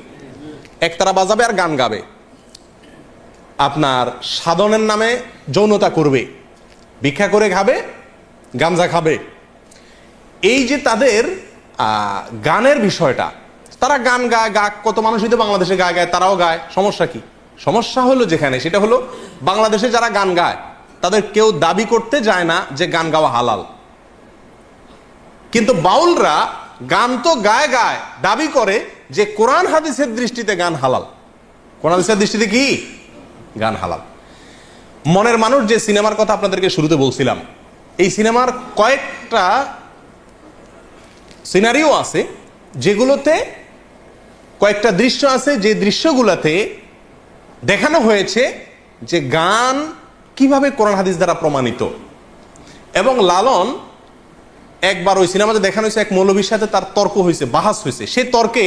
একতারা বাজাবে আর গান গাবে। আপনার সাধনের নামে যৌনতা করবে, ভিক্ষা করে খাবে, গাঞ্জা খাবে। এই যে তাদের গানের বিষয়টা, তারা গান গায়, কত মানুষই তো বাংলাদেশে গায়, তারাও গায়, সমস্যা কি? সমস্যা হলো যেখানে, সেটা হলো বাংলাদেশে যারা গান গায় তাদের কেউ দাবি করতে যায় না যে গান গাওয়া হালাল, কিন্তু বাউলরা গান তো গায় দাবি করে যে কোরআন হাদিসের দৃষ্টিতে গান হালাল। কোরআন হাদিসের দৃষ্টিতে কি গান হালাল? মনের মানুষ যে সিনেমার কথা আপনাদেরকে শুরুতে বলছিলাম, এই সিনেমার কয়েকটা সিনারিও আছে যেগুলোতে, কয়েকটা দৃশ্য আছে যে দৃশ্যগুলোতে দেখানো হয়েছে যে গান কিভাবে কোরআন হাদিস দ্বারা প্রমাণিত। এবং লালন একবার ওই সিনেমাতে দেখানো হয়েছে এক মৌলবীর সাথে তার তর্ক হয়েছে, বাহাস হয়েছে। সে তর্কে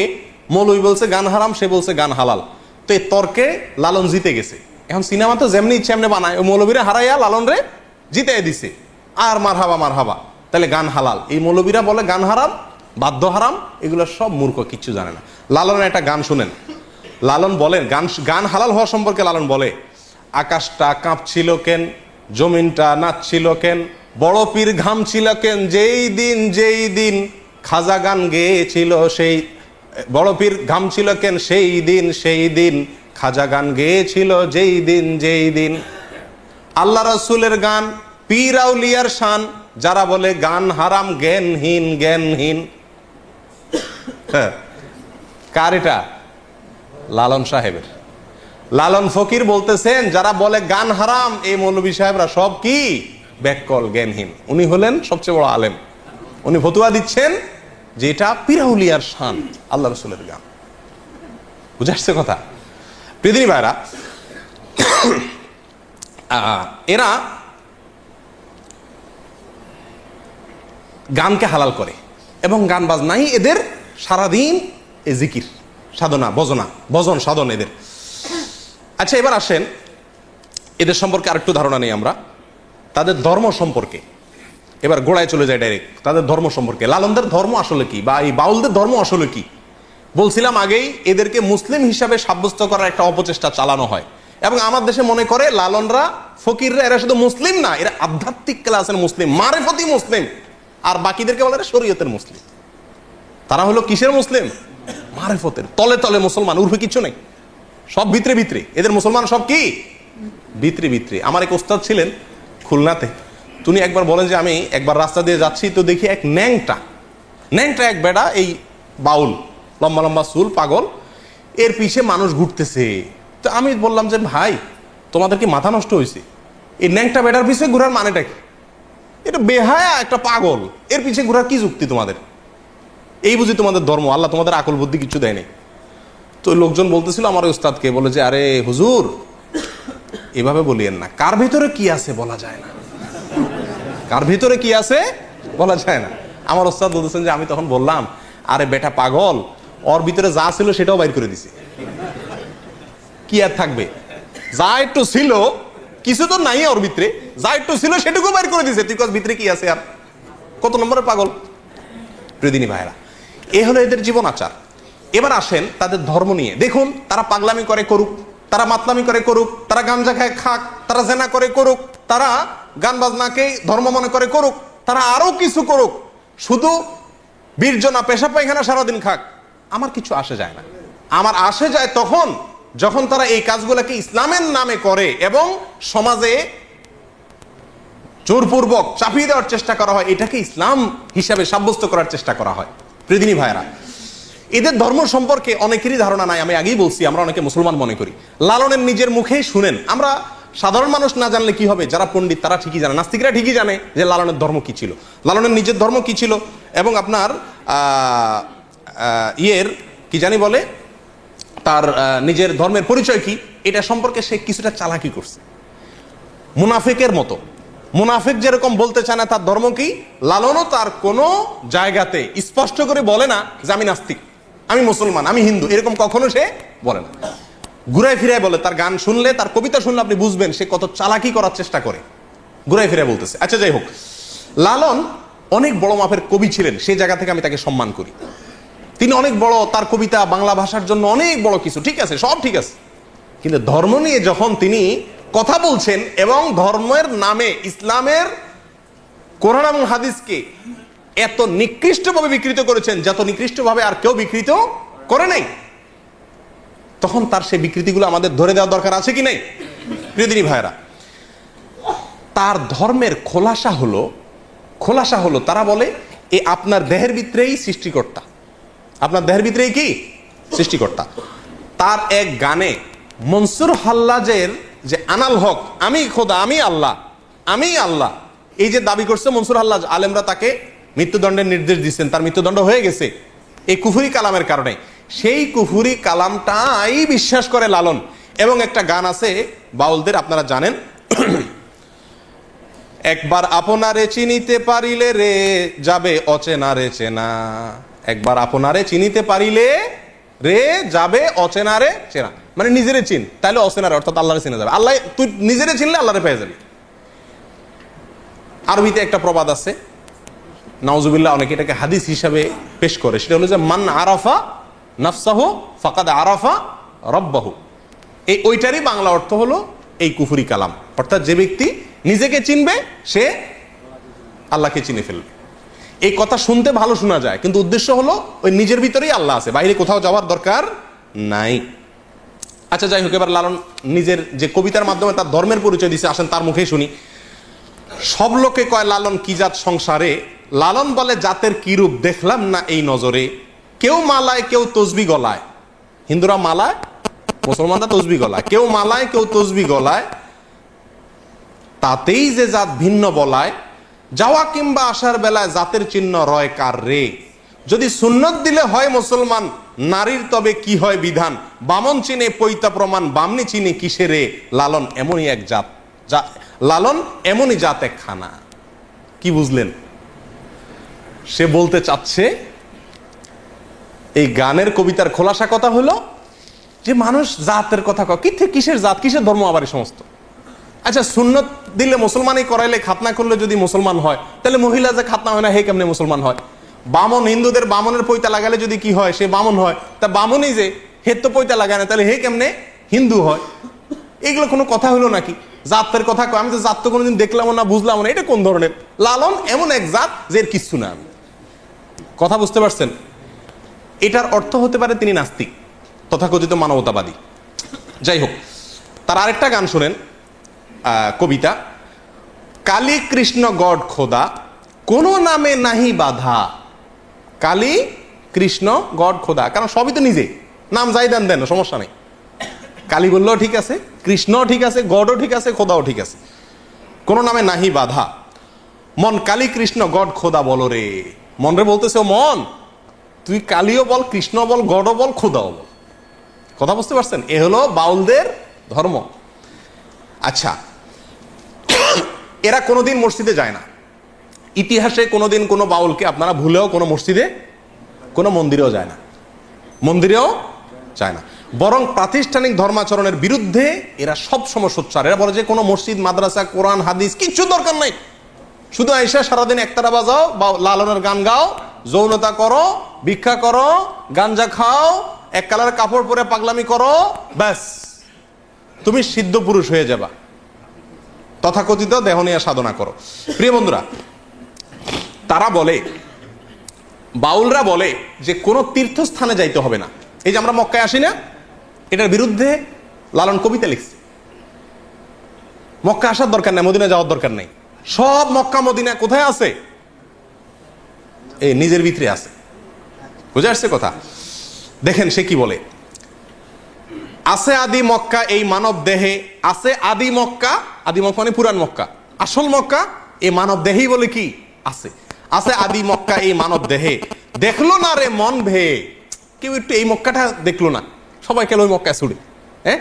মৌলবী বলছে গান হারাম, সে বলছে গান হালাল। তো এই তর্কে লালন জিতে গেছে। এখন সিনেমা তো যেমনি ইচ্ছে এমনি বানায়, ওই মৌলবীরা হারাইয়া লালন রে জিতাই দিছে, আর মারহাবা। তাহলে গান হালাল। এই মৌলবীরা বলে গান হারাম, বাদ্য হারাম, এগুলো সব মূর্খ, কিচ্ছু জানে না। লালনের একটা গান শুনেন, লালন বলেন গান হালাল হওয়া সম্পর্কে লালন বলে, আকাশটা কাঁপছিল কেন, জমিনটা নাচছিল কেন, বড় পীর ঘামছিল কেন, যেই দিন খাজা গান গেয়েছিল, সেই বড় পীর ঘামছিল কেন, সেই দিন খাজা গান গেয়েছিল, যেই দিন আল্লাহ রাসূলের গান, পীর আউলিয়ার শান, যারা বলে গান হারাম জ্ঞানহীন। কার এটা? লালন সাহেবের। লালন ফকির বলতেছেন যারা বলে গান হারাম, এই মৌলভী সাহেবরা সব কি ব্যাককল, জ্ঞানহীন। উনি হলেন সবচেয়ে বড় আলেম, উনি ফতুয়া দিচ্ছেন যে এটা পীর আউলিয়ার শান, আল্লাহ রাসূলের গান। বুঝে আসছে কথা? প্রিয়দিনী ভাইরা, এরা গানকে হালাল করে এবং গান বাজনাই এদের সারাদিন এ জিকির, সাধনা, ভজন সাধন এদের। আচ্ছা, এবার আসেন এদের সম্পর্কে আরেকটু ধারণা নেই আমরা, তাদের ধর্ম সম্পর্কে। এবার গোড়ায় চলে যায় ডাইরেক্ট, তাদের ধর্ম সম্পর্কে। লালনদের ধর্ম আসলে কি, বা এই বাউলদের ধর্ম আসলে কি? বলছিলাম আগেই, এদেরকে মুসলিম হিসাবে সাব্যস্ত করার একটা অপচেষ্টা চালানো হয়। এবং আমার দেশে মনে করে লালনরা, ফকিররা, এরা শুধু মুসলিম না, এরা আধ্যাত্মিক ক্লাসের মুসলিম, মারেফতি মুসলিম। আর বাকিদেরকে বলে শরীয়তের মুসলিম। তারা হলো কিসের মুসলিম? মারেফতের, তলে তলে মুসলমান, উর্ফে কিছু নেই, সব ভিতরে। এদের মুসলমান সব কি ভিতরে। আমার এক ওস্তাদ ছিলেন খুলনাতে, তিনি একবার বলেন যে আমি একবার রাস্তা দিয়ে যাচ্ছি, তো দেখি এক ন্যাংটা এক বেড়া, এই বাউল, লম্বা চুল, পাগল, এর পিছে মানুষ ঘুরতেছে। তো আমি বললাম যে ভাই, তোমাদের কি মাথা নষ্ট হয়েছে? এই ন্যাংটা বেড়ার পিছে ঘুরার মানেটা কি? এটা বেহায়া একটা পাগল, এর পিছে ঘুরার কি যুক্তি তোমাদের? এই বুঝি তোমাদের ধর্ম? আল্লাহ তোমাদের আকল বুদ্ধি কিছু দেয়নি। তো লোকজন বলতেছিল আমার ওস্তাদকে, বলে যে আরে হুজুর, এভাবে বলিয়েন না, কার ভিতরে কি আছে বলা যায় না, কার ভিতরে কি আছে বলা যায় না। আমার ওস্তাদ বলতেছেন যে আমি তখন বললাম, আরে বেটা পাগল, ওর ভিতরে যা ছিল সেটাও বাইর করে দিছে, কি আর থাকবে? যা একটু ছিল, কিছু তো নাই ওর ভিতরে, যা একটু ছিল সেটুকু বাইর করে দিছে, তুই কস ভিতরে কি আছে? আর কত নম্বরের পাগল? প্রিয়দিনী ভাইরা, এ হলো এদের জীবন আচার। এবার আসেন তাদের ধর্ম নিয়ে। দেখুন, তারা পাগলামি করে করুক, তারা মাতলামি করে করুক, তারা গাঞ্জা খায় খাক, তারা জেনা করে করুক, তারা গান বাজনাকে ধর্ম মনে করে করুক, তারা আরো কিছু করুক, শুধু বীর্জনা, পেশাব পায়খানা সারাদিন খাক, আমার কিছু আসে যায় না। আমার আসে যায় তখন যখন তারা এই কাজগুলোকে ইসলামের নামে করে এবং সমাজে জোরপূর্বক চাপিয়ে দেওয়ার চেষ্টা করা হয়, এটাকে ইসলাম হিসাবে সাব্যস্ত করার চেষ্টা করা হয়। প্রিয়দিনী ভাইরা, এদের ধর্ম সম্পর্কে অনেকেরই ধারণা নাই। আমি আগেই বলছি, আমরা অনেকে মুসলমান মনে করি। লালনের নিজের মুখেই শুনেন, আমরা সাধারণ মানুষ না জানলে কি হবে, যারা পণ্ডিত তারা ঠিকই জানে, নাস্তিকরা ঠিকই জানে যে লালনের ধর্ম কি ছিল, লালনের নিজের ধর্ম কি ছিল, এবং আপনার কি জানি বলে, তার নিজের ধর্মের পরিচয় কি, এটা সম্পর্কে সে কিছুটা চালাকি করছে। মুনাফিকের মতো, মুনাফিক যেরকম বলতে চায় না তার ধর্ম কি, লালনও তার কোনো জায়গাতে স্পষ্ট করে বলে না যে আমি নাস্তিক, আমি মুসলমান, আমি হিন্দু, এরকম কখনো সে বলে না। ঘুরাই ফিরাই বলে। তার গান শুনলে, তার কবিতা শুনলে আপনি বুঝবেন সে কত চালাকি করার চেষ্টা করে, ঘুরাই ফিরাই বলতেছে। আচ্ছা, যাই হোক, লালন অনেক বড় মাপের কবি ছিলেন, সেই জায়গা থেকে আমি তাকে সম্মান করি। তিনি অনেক বড়, তার কবিতা বাংলা ভাষার জন্য অনেক বড় কিছু, ঠিক আছে, সব ঠিক আছে, কিন্তু ধর্ম নিয়ে যখন তিনি কথা বলছেন এবং ধর্মের নামে ইসলামের কোরআন এবং হাদিসকে এত নিকৃষ্টভাবে বিকৃত করেছেন, যত নিকৃষ্টভাবে আর কেউ বিকৃত করে নাই, তখন তার সেই বিকৃতিগুলো আমাদের ধরে দেওয়া দরকার আছে কি নাই? প্রিয়দিনী ভাইরা, তার ধর্মের খোলাসা হলো তারা বলে এ আপনার দেহের ভিতরেই সৃষ্টিকর্তা, আপনার দেহের ভিতরেই কি সৃষ্টিকর্তা। তার এক গানে মনসুর হাল্লাজের যে আনাল হক, আমি খোদা, আমি আল্লাহ, এই যে দাবি করছে মনসুর হাল্লাজ, আলেমরা তাকে মৃত্যুদণ্ডের নির্দেশ দিচ্ছেন, তার মৃত্যুদণ্ড হয়ে গেছে এই কুফরি কালামের কারণে। সেই কুফরি কালামটাই বিশ্বাস করে লালন। এবং একটা গান আছে বাউলদের, আপনারা জানেন, একবার আপনারে চিনিতে পারিলে রে যাবে অচেনা রে চেনা, একবার আপনারে চিনিতে পারিলে রে যাবে অচেনা রে চেনা, মানে নিজেরে চিন তাহলে অচেনারে অর্থাৎ আল্লাহরে চিনা যাবে। আল্লাহ, তুই নিজেরে চিনলে আল্লাহরে পেয়ে যাবি। আরবিতে একটা প্রবাদ আছে, নাউজুবিল্লাহ, অনেকে এটাকে হাদিস হিসাবে পেশ করে, সেটা হলো যে মান আরাফা নাফসাহু ফাকাদ আরাফা রব্বাহু। ওইটারই বাংলা অর্থ হলো এই কুফরি কালাম, অর্থাৎ যে ব্যক্তি নিজেকে চিনবে সে আল্লাহকে চিনে ফেলবে। এই কথা শুনতে ভালো শোনা যায়, কিন্তু উদ্দেশ্য হলো ওই নিজের ভিতরেই আল্লাহ আছে, বাইরে কোথাও যাওয়ার দরকার নাই। আচ্ছা, যাই হোক, এবার লালন নিজের যে কবিতার মাধ্যমে তার ধর্মের পরিচয় দিছে, আসেন তার মুখেই শুনি। সব লোকে কয় লালন কি জাত সংসারে, লালন বলে জাতের কি রূপ দেখলাম না এই নজরে, কেউ মালায় কেউ তসবি গলায়, হিন্দুরা মালায়, মুসলমানরা তসবি গলায়, কেউ মালায় কেউ তসবি গলায়, তাতেই যে জাত ভিন্ন বলায়, যাওয়া কিংবা আসার বেলায় জাতের চিহ্ন রয় কার রে, যদি সুন্নত দিলে হয় মুসলমান, নারীর তবে কি হয় বিধান, বামন চিনে পৈতা প্রমাণ, বামনি চিনে কিসে রে, লালন এমনই এক জাত, লালন এমনই জাত এক খানা। কি বুঝলেন? সে বলতে চাচ্ছে, এই গানের কবিতার খোলাসা কথা হলো যে মানুষ জাতের কথা কয়, কিসের জাত, কিসের ধর্ম আবার এই সমস্ত। আচ্ছা, সুন্নত দিলে মুসলমানই করাইলে, খাতনা করলে যদি মুসলমান হয়, তাহলে মহিলা যে খাতনা হয় না, হে কেমনে মুসলমান হয়? বামন, হিন্দুদের বামনের পৈতা লাগালে যদি কি হয়, সে বামন হয়, তা বামনই যে হে তো পৈতা লাগায় না, তাহলে হে কেমনে হিন্দু হয়? এগুলো কোনো কথা হলো নাকি? জাতের কথা কয়, আমি তো জাত তো কোনোদিন দেখলাম না, বুঝলাম না, এটা কোন ধরনের? লালন এমন এক জাত যে এর কিচ্ছু না। কথা বুঝতে পারছেন? এটার অর্থ হতে পারে তিনি নাস্তিক, তথাকথিত মানবতাবাদী। যাই হোক, তার আরেকটা গান শোনেন, কবিতা, কালী কৃষ্ণ গড খোদা কোনো নামে নাহি বাধা, কালী কৃষ্ণ গড খোদা, কারণ সবই তো নিজে, নাম যাই দেন দেন, সমস্যা নেই। কালী বললেও ঠিক আছে, কৃষ্ণও ঠিক আছে, গডও ঠিক আছে, খোদাও ঠিক আছে, কোনো নামে নাহি বাধা, মন কালী কৃষ্ণ গড খোদা বলো রে, মন রে বলতেছে, ও মন, তুই কালীও বল, কৃষ্ণ বল, গডও বল, খোদাও বল। কথা বুঝতে পারছেন? এ হলো বাউলদের ধর্ম। আচ্ছা, এরা কোনোদিন মসজিদে যায় না, ইতিহাসে কোনোদিন কোনো বাউলকে আপনারা ভুলেও কোনো মসজিদে, কোনো মন্দিরেও যায় না, মন্দিরেও যায় না, বরং প্রাতিষ্ঠানিক ধর্মাচরণের বিরুদ্ধে এরা সব সময় সোচ্চার। এরা বলে যে কোনো মসজিদ, মাদ্রাসা, কোরআন, হাদিস কিচ্ছু দরকার নাই, শুধু আইসা সারাদিন একতারা বাজাও বা লালনের গান গাও, যৌনতা করো, ভিক্ষা করো, গাঞ্জা খাও, এক কালার কাপড় পরে পাগলামি করো, ব্যাস তুমি সিদ্ধ পুরুষ হয়ে যাবা, তথাকথিত দেহনিয়া সাধনা করো। প্রিয় বন্ধুরা, তারা বলে, বাউলরা বলে যে কোনো তীর্থস্থানে যাইতে হবে না। এই যে আমরা মক্কায় আসি না, এটার বিরুদ্ধে লালন কবিতা লিখছে। মক্কা আসার দরকার নাই, মদিনা যাওয়ার দরকার নাই, সব মক্কা মদিনা কোথায় আছে? এই নিজের ভিতরে আছে। বুঝে আসছে কথা? দেখেন সে কি বলে, আছে আদি মক্কা এই মানব দেহে, আছে আদি মক্কা, আদি মক্কা মানে পুরান মক্কা, আসল মক্কা এই মানব দেহেই বলে কি আছে, আছে আদি মক্কা এই মানব দেহে, দেখলো না রে মন ভে, কেউ একটু এই মক্কাটা দেখলো না, সবাই কেন ওই মক্কায় ছুড়ে। হ্যাঁ,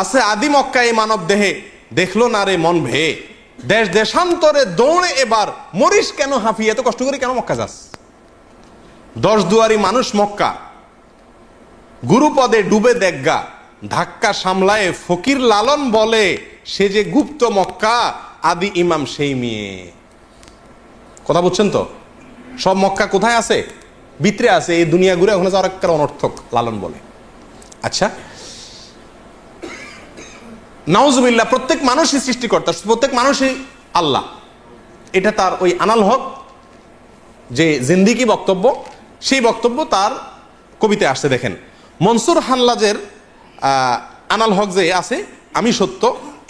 আছে আদি মক্কা এই মানব দেহে, দেখলো না রে মন ভে, দেশ দেশান্তরে দৌড়ে এবার মরিস কেন হাফি, এত কষ্ট করে কেন মক্কা যাস? 10 দুয়ারি মানুষ মক্কা, গুরুপদে ডুবে দেখগা, ধাক্কা সামলায় ফকির লালন বলে, সে যে গুপ্ত মক্কা আদি ইমাম সেই মেয়ে। কথা বুঝছেন তো? সব মক্কা কোথায় আছে? ভিতরে আছে, এই দুনিয়া ঘুরে ওখানে যাওয়ার একটা অনর্থক লালন বলে। আচ্ছা, নাউজুবিল্লাহ, প্রত্যেক মানুষই সৃষ্টিকর্তা, প্রত্যেক মানুষই আল্লাহ। এটা তার ওই আনাল হক যে জিন্দিগি বক্তব্য, সেই বক্তব্য তার কবিতায় আসছে। দেখেন মনসুর হাল্লাজের আনাল হক যে আছে আমি সত্য,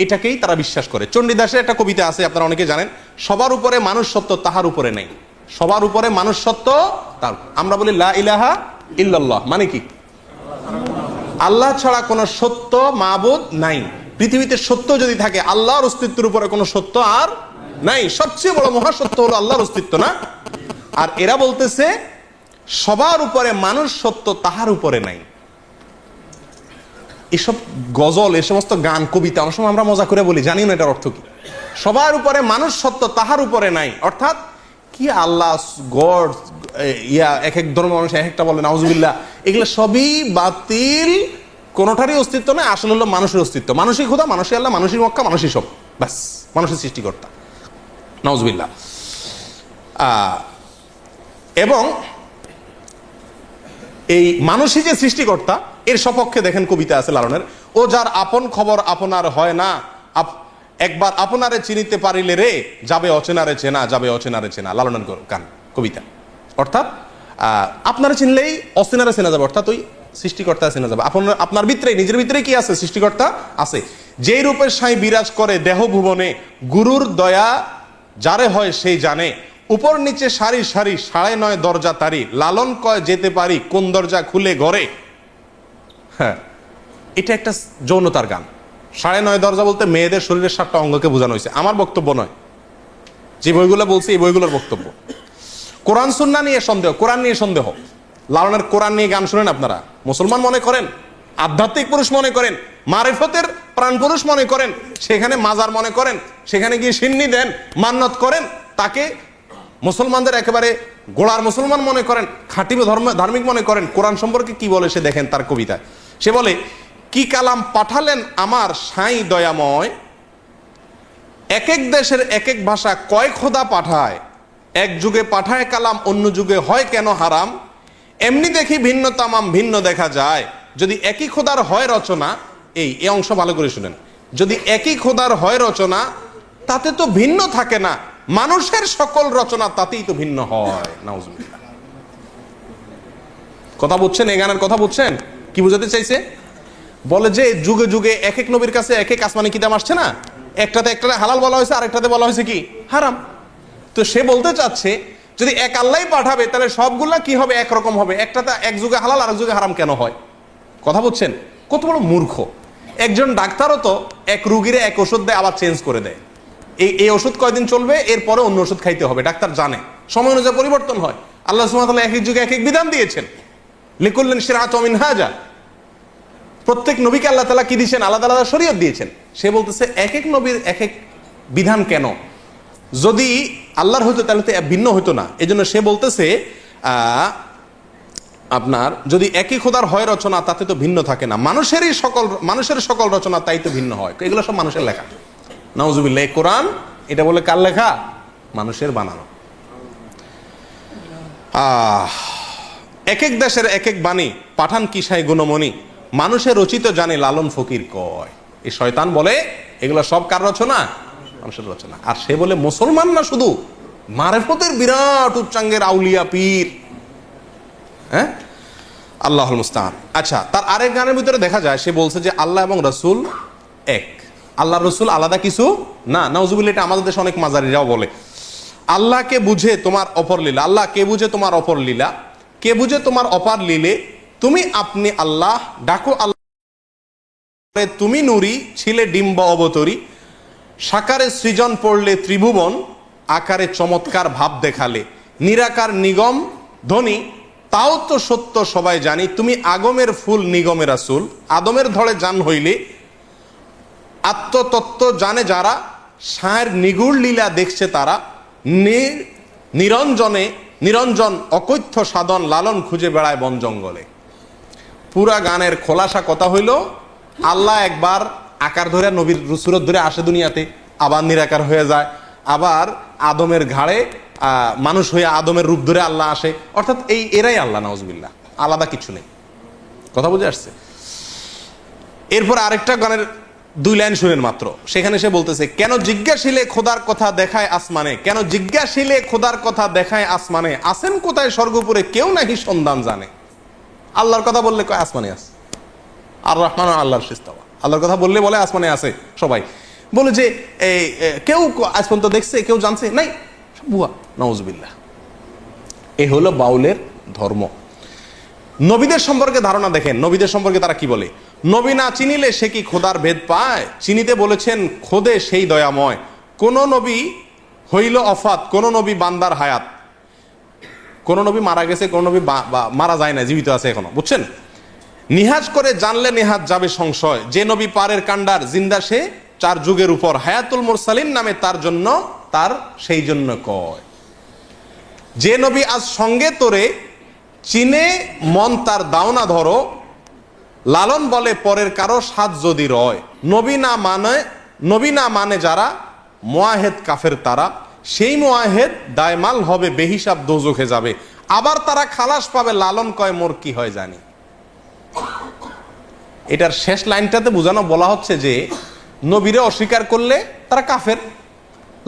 এটাকেই তারা বিশ্বাস করে। চণ্ডীদাসের একটা কবিতা আছে, আপনারা অনেকে জানেন, সবার উপরে মানুষ সত্য তাহার উপরে নেই। সবার উপরে মানুষ সত্য তার। আমরা বলি লা ইলাহা ইল্লাল্লাহ, মানে কি? আল্লাহ ছাড়া কোনো সত্য মাবুদ নাই। পৃথিবীতে সত্য যদি থাকে, আল্লাহর অস্তিত্বের উপরে কোনো সত্য আর নাই। সবচেয়ে বড় মহাসত্য হলো আল্লাহর অস্তিত্ব, না? আর এরা বলতেছে সবার উপরে মানুষ সত্য তাহার উপরে নাই। এসব গজল, এ সমস্ত গান, কবিতা অনেক সময় আমরা মজা করে বলি, জানি না এটার অর্থ কি। সবার উপরে মানুষ সত্য তাহার উপরে নাই, অর্থাৎ কি আল্লাহ, গড, এক এক ধর্মের মানুষ এক একটা বলে, নাউজুবিল্লাহ, এগুলো সবই বাতিল, কোনোটারই অস্তিত্ব নয়। আসলে হলো মানুষের অস্তিত্ব। মানুষই খোদা, মানুষই আল্লাহ, মানুষই মক্কা, মানুষই সব, ব্যাস, মানুষের সৃষ্টিকর্তা, নাউজুবিল্লাহ। এবং এই মানুষই যে সৃষ্টিকর্তা, এর সপক্ষে দেখেন কবিতা আছে লালনের, ও যার আপন খবর আপনার হয় না, একবার আপনারে চিনিতে পারিলে রে, যাবে অচেনারে চেনা, যাবে অচেনারে চেনা। লালনের গান, কবিতা। অর্থাৎ আপনারা চিনলেই অচেনারে চেনা যাবে, অর্থাৎ ওই সৃষ্টিকর্তা চেনা যাবে। আপনার ভিতরে, নিজের ভিতরে কি আছে? সৃষ্টিকর্তা আছে। যেই রূপের সাই বিরাজ করে দেহ ভুবনে, গুরুর দয়া যারে হয় সেই জানে, উপর নিচে সারি সারি 9.5 দরজা তারি, লালন কয় যেতে পারি কোন দরজা খুলে ঘরে। হ্যাঁ, এটা একটা যৌনতার গান। 9.5 দরজা বলতে মেয়েদের শরীরের 7টা অঙ্গকে বোঝানো হয়েছে, আমার বক্তব্য নয়। যে বইগুলো বলছে এই বইগুলোর বক্তব্য। কোরআন সুন্নাহ নিয়ে সন্দেহ, কোরআন নিয়ে সন্দেহ। লালনের কোরআন নিয়ে গান শুনেন আপনারা, মুসলমান মনে করেন, আধ্যাত্মিক পুরুষ মনে করেন, মারিফতের প্রাণ পুরুষ মনে করেন, সেখানে মাজার মনে করেন, সেখানে গিয়ে সিন্নি দেন, মান্নত করেন, তাকে মুসলমানদের একেবারে গোড়ার মুসলমান মনে করেন, খাঁটি ধার্মিক মনে করেন। কোরআন সম্পর্কে কি বলে সে দেখেন তার কবিতায়। সে বলে, কি কালাম পাঠালেন আমার সাই দয়াময়, এক এক দেশের এক এক ভাষা কয় খোদা পাঠায়, এক যুগে পাঠায় কালাম অন্য যুগে হয় কেন হারাম, এমনি দেখি ভিন্ন তামাম ভিন্ন দেখা যায়, যদি একই খোদার হয় রচনা। এই অংশ ভালো করে শুনেন, যদি একই খোদার হয় রচনা তাতে তো ভিন্ন থাকে না, মানুষের সকল রচনা তাতেই তো ভিন্ন হয়। নাউজুবিল্লাহ। কথা বুঝছেন? এই গানের কথা বুঝছেন? কি বুঝাতে চাইছে? বলে যে যুগে যুগে এক এক নবীর কাছে এক এক আসমানি কিতাব আসছে না, একটাতে হালাল বলা হয়েছে, আরেকটাতে বলা হয়েছে কি হারাম। তো সে বলতে চাচ্ছে যদি এক আল্লাহই পাঠাবে তাহলে সবগুলা কি হবে? একরকম হবে। একটাতে এক যুগে হালাল আর এক যুগে হারাম কেন হয়? কথা বুঝছেন? কত বড় মূর্খ একজন ডাক্তারও তো এক রুগীরে এক ওষুধ দেয় আবার চেঞ্জ করে দেয়। এই ওষুধ কয়দিন চলবে, এরপরে অন্য ওষুধ খাইতে হবে, ডাক্তার জানে, সময় অনুযায়ী পরিবর্তন হয়। আল্লাহ সুবহানাহু ওয়া তাআলা এক এক যুগে এক এক বিধান দিয়েছেন। লিকুল্লিন শিরআতুম মিনহাজা, প্রত্যেক নবীকে আল্লাহ তাআলা কি দিয়েছেন? আলাদা আলাদা শরীয়ত দিয়েছেন। সে বলতেছে এক এক নবীর এক এক বিধান কেন? যদি আল্লাহর হইতো তাহলে তো ভিন্ন হইতো না। এই জন্য সে বলতেছে আপনার যদি একই খোদার হয় রচনা তাতে তো ভিন্ন থাকে না, মানুষের সকল রচনা তাই তো ভিন্ন হয়। এগুলো সব মানুষের লেখা। নাউজুবিল্লাহ। কোরআন এটা বলে কার লেখা? মানুষের বানানো। এক এক দেশের এক এক বাণী, পাঠান কিসায় গুণমণি, মানুষের রচিত জানে লালন ফকির কয়। এই শয়তান বলে এগুলো সব কার রচনা? মানুষের রচনা। আর সে বলে মুসলমান না, শুধু মারেফতের বিরাট উচ্চাঙ্গের আউলিয়া পীর। হ্যাঁ, আল্লাহুল মুস্তাআন। আচ্ছা, তার আরেক গানের ভিতরে দেখা যায় সে বলছে যে আল্লাহ এবং রাসূল এক, আল্লাহ রসুল আলাদা কিছু না। নাউজুবিল্লাহ। এটা আমাদের দেশে অনেক মাজারিরাও বলে। আল্লাহকে বুঝে তোমার অপর লীলা, আল্লাহ কে বুঝে তোমার অপর লীলা, কে বুঝে তোমার অপার লীলে, তুমি আপনি আল্লাহ ডাকো আল্লাহ, তুমি নুরি ছিলে ডিম্ব অবতরী, সাকারে সৃজন পড়লে ত্রিভুবন, আকারে চমৎকার ভাব দেখালে, নিরাকার নিগম ধ্বনি, তাও তো সত্য সবাই জানি, তুমি আগমের ফুল নিগমের রাসূল, আদমের ধরে জান হইলে, আত্মতত্ত্ব জানে যারা, সায়ের নিগুড় লীলা দেখছে তারা, নিরঞ্জন অকথ্য সাধন, লালন খুঁজে বেড়ায় বন জঙ্গলে। পুরা গানের খোলাসা কথা হইল আল্লাহ একবার আকার ধরে নবীর সুরত ধরে আসে দুনিয়াতে, আবার নিরাকার হয়ে যায়, আবার আদমের ঘাড়ে মানুষ হয়ে আদমের রূপ ধরে আল্লাহ আসে। অর্থাৎ এরাই আল্লাহ, নাউজুবিল্লাহ, আলাদা কিছু নেই। কথা বুঝে আসছে? এরপর আরেকটা গানের 2 লাইন শুনেন মাত্র। সেখানে সে বলতেছে, কেন জিজ্ঞাসিলে খোদার কথা দেখায় আসমানে, কেন জিজ্ঞাসিলে খোদার কথা দেখায় আসমানে, আসেন কোথায় স্বর্গপুরে কেউ নাকি সন্ধান জানে। আল্লাহর কথা বললে কয় আসমানে আছে, আর রহমান আল্লাহর ইস্তাওয়া। আল্লাহর কথা বললে বলে আসমানে আছে সবাই, বলে যে কেউ আজ পর্যন্ত দেখছে, কেউ জানছে নাই, বুয়া, নাউজুবিল্লাহ। এ হলো বাউলের ধর্ম। নবীদের সম্পর্কে ধারণা দেখেন, নবীদের সম্পর্কে তারা কি বলে, নবী না চিনিলে সে কি খোদার ভেদ পায়, চিনিতে বলেছেন খোদে সেই দয়াময়, কোন নবী হইল অফাত, কোন নবী বান্দার হায়াত, কোন নবী মারা গেছে, কোন নবী মারা যায় না, জীবিত আছে এখনো, বুঝছেন। নিহাজ করে জানলে নেহাজ যাবে সংশয়, যে নবী পারের কান্ডার জিন্দা সে 4 যুগের উপর, হায়াতুল মুরসালিন নামে তার জন্য, তার সেই জন্য কয়। যে নবী আজ সঙ্গে তোরে চিনে মন তার দাওনা ধরো, লালন বলে পরের কারো সাথ যদি রয়, নবী না মানে যারা মুয়াহেদ কাফের তারা, সেই মুয়াহেদ দায়মাল হবে বেহিসাব দোজখে যাবে, আবার তারা খালাস পাবে লালন কয় মোর কি হয় জানি। এটার শেষ লাইনটাতে বোঝানো বলা হচ্ছে যে নবীরে অস্বীকার করলে তারা কাফের,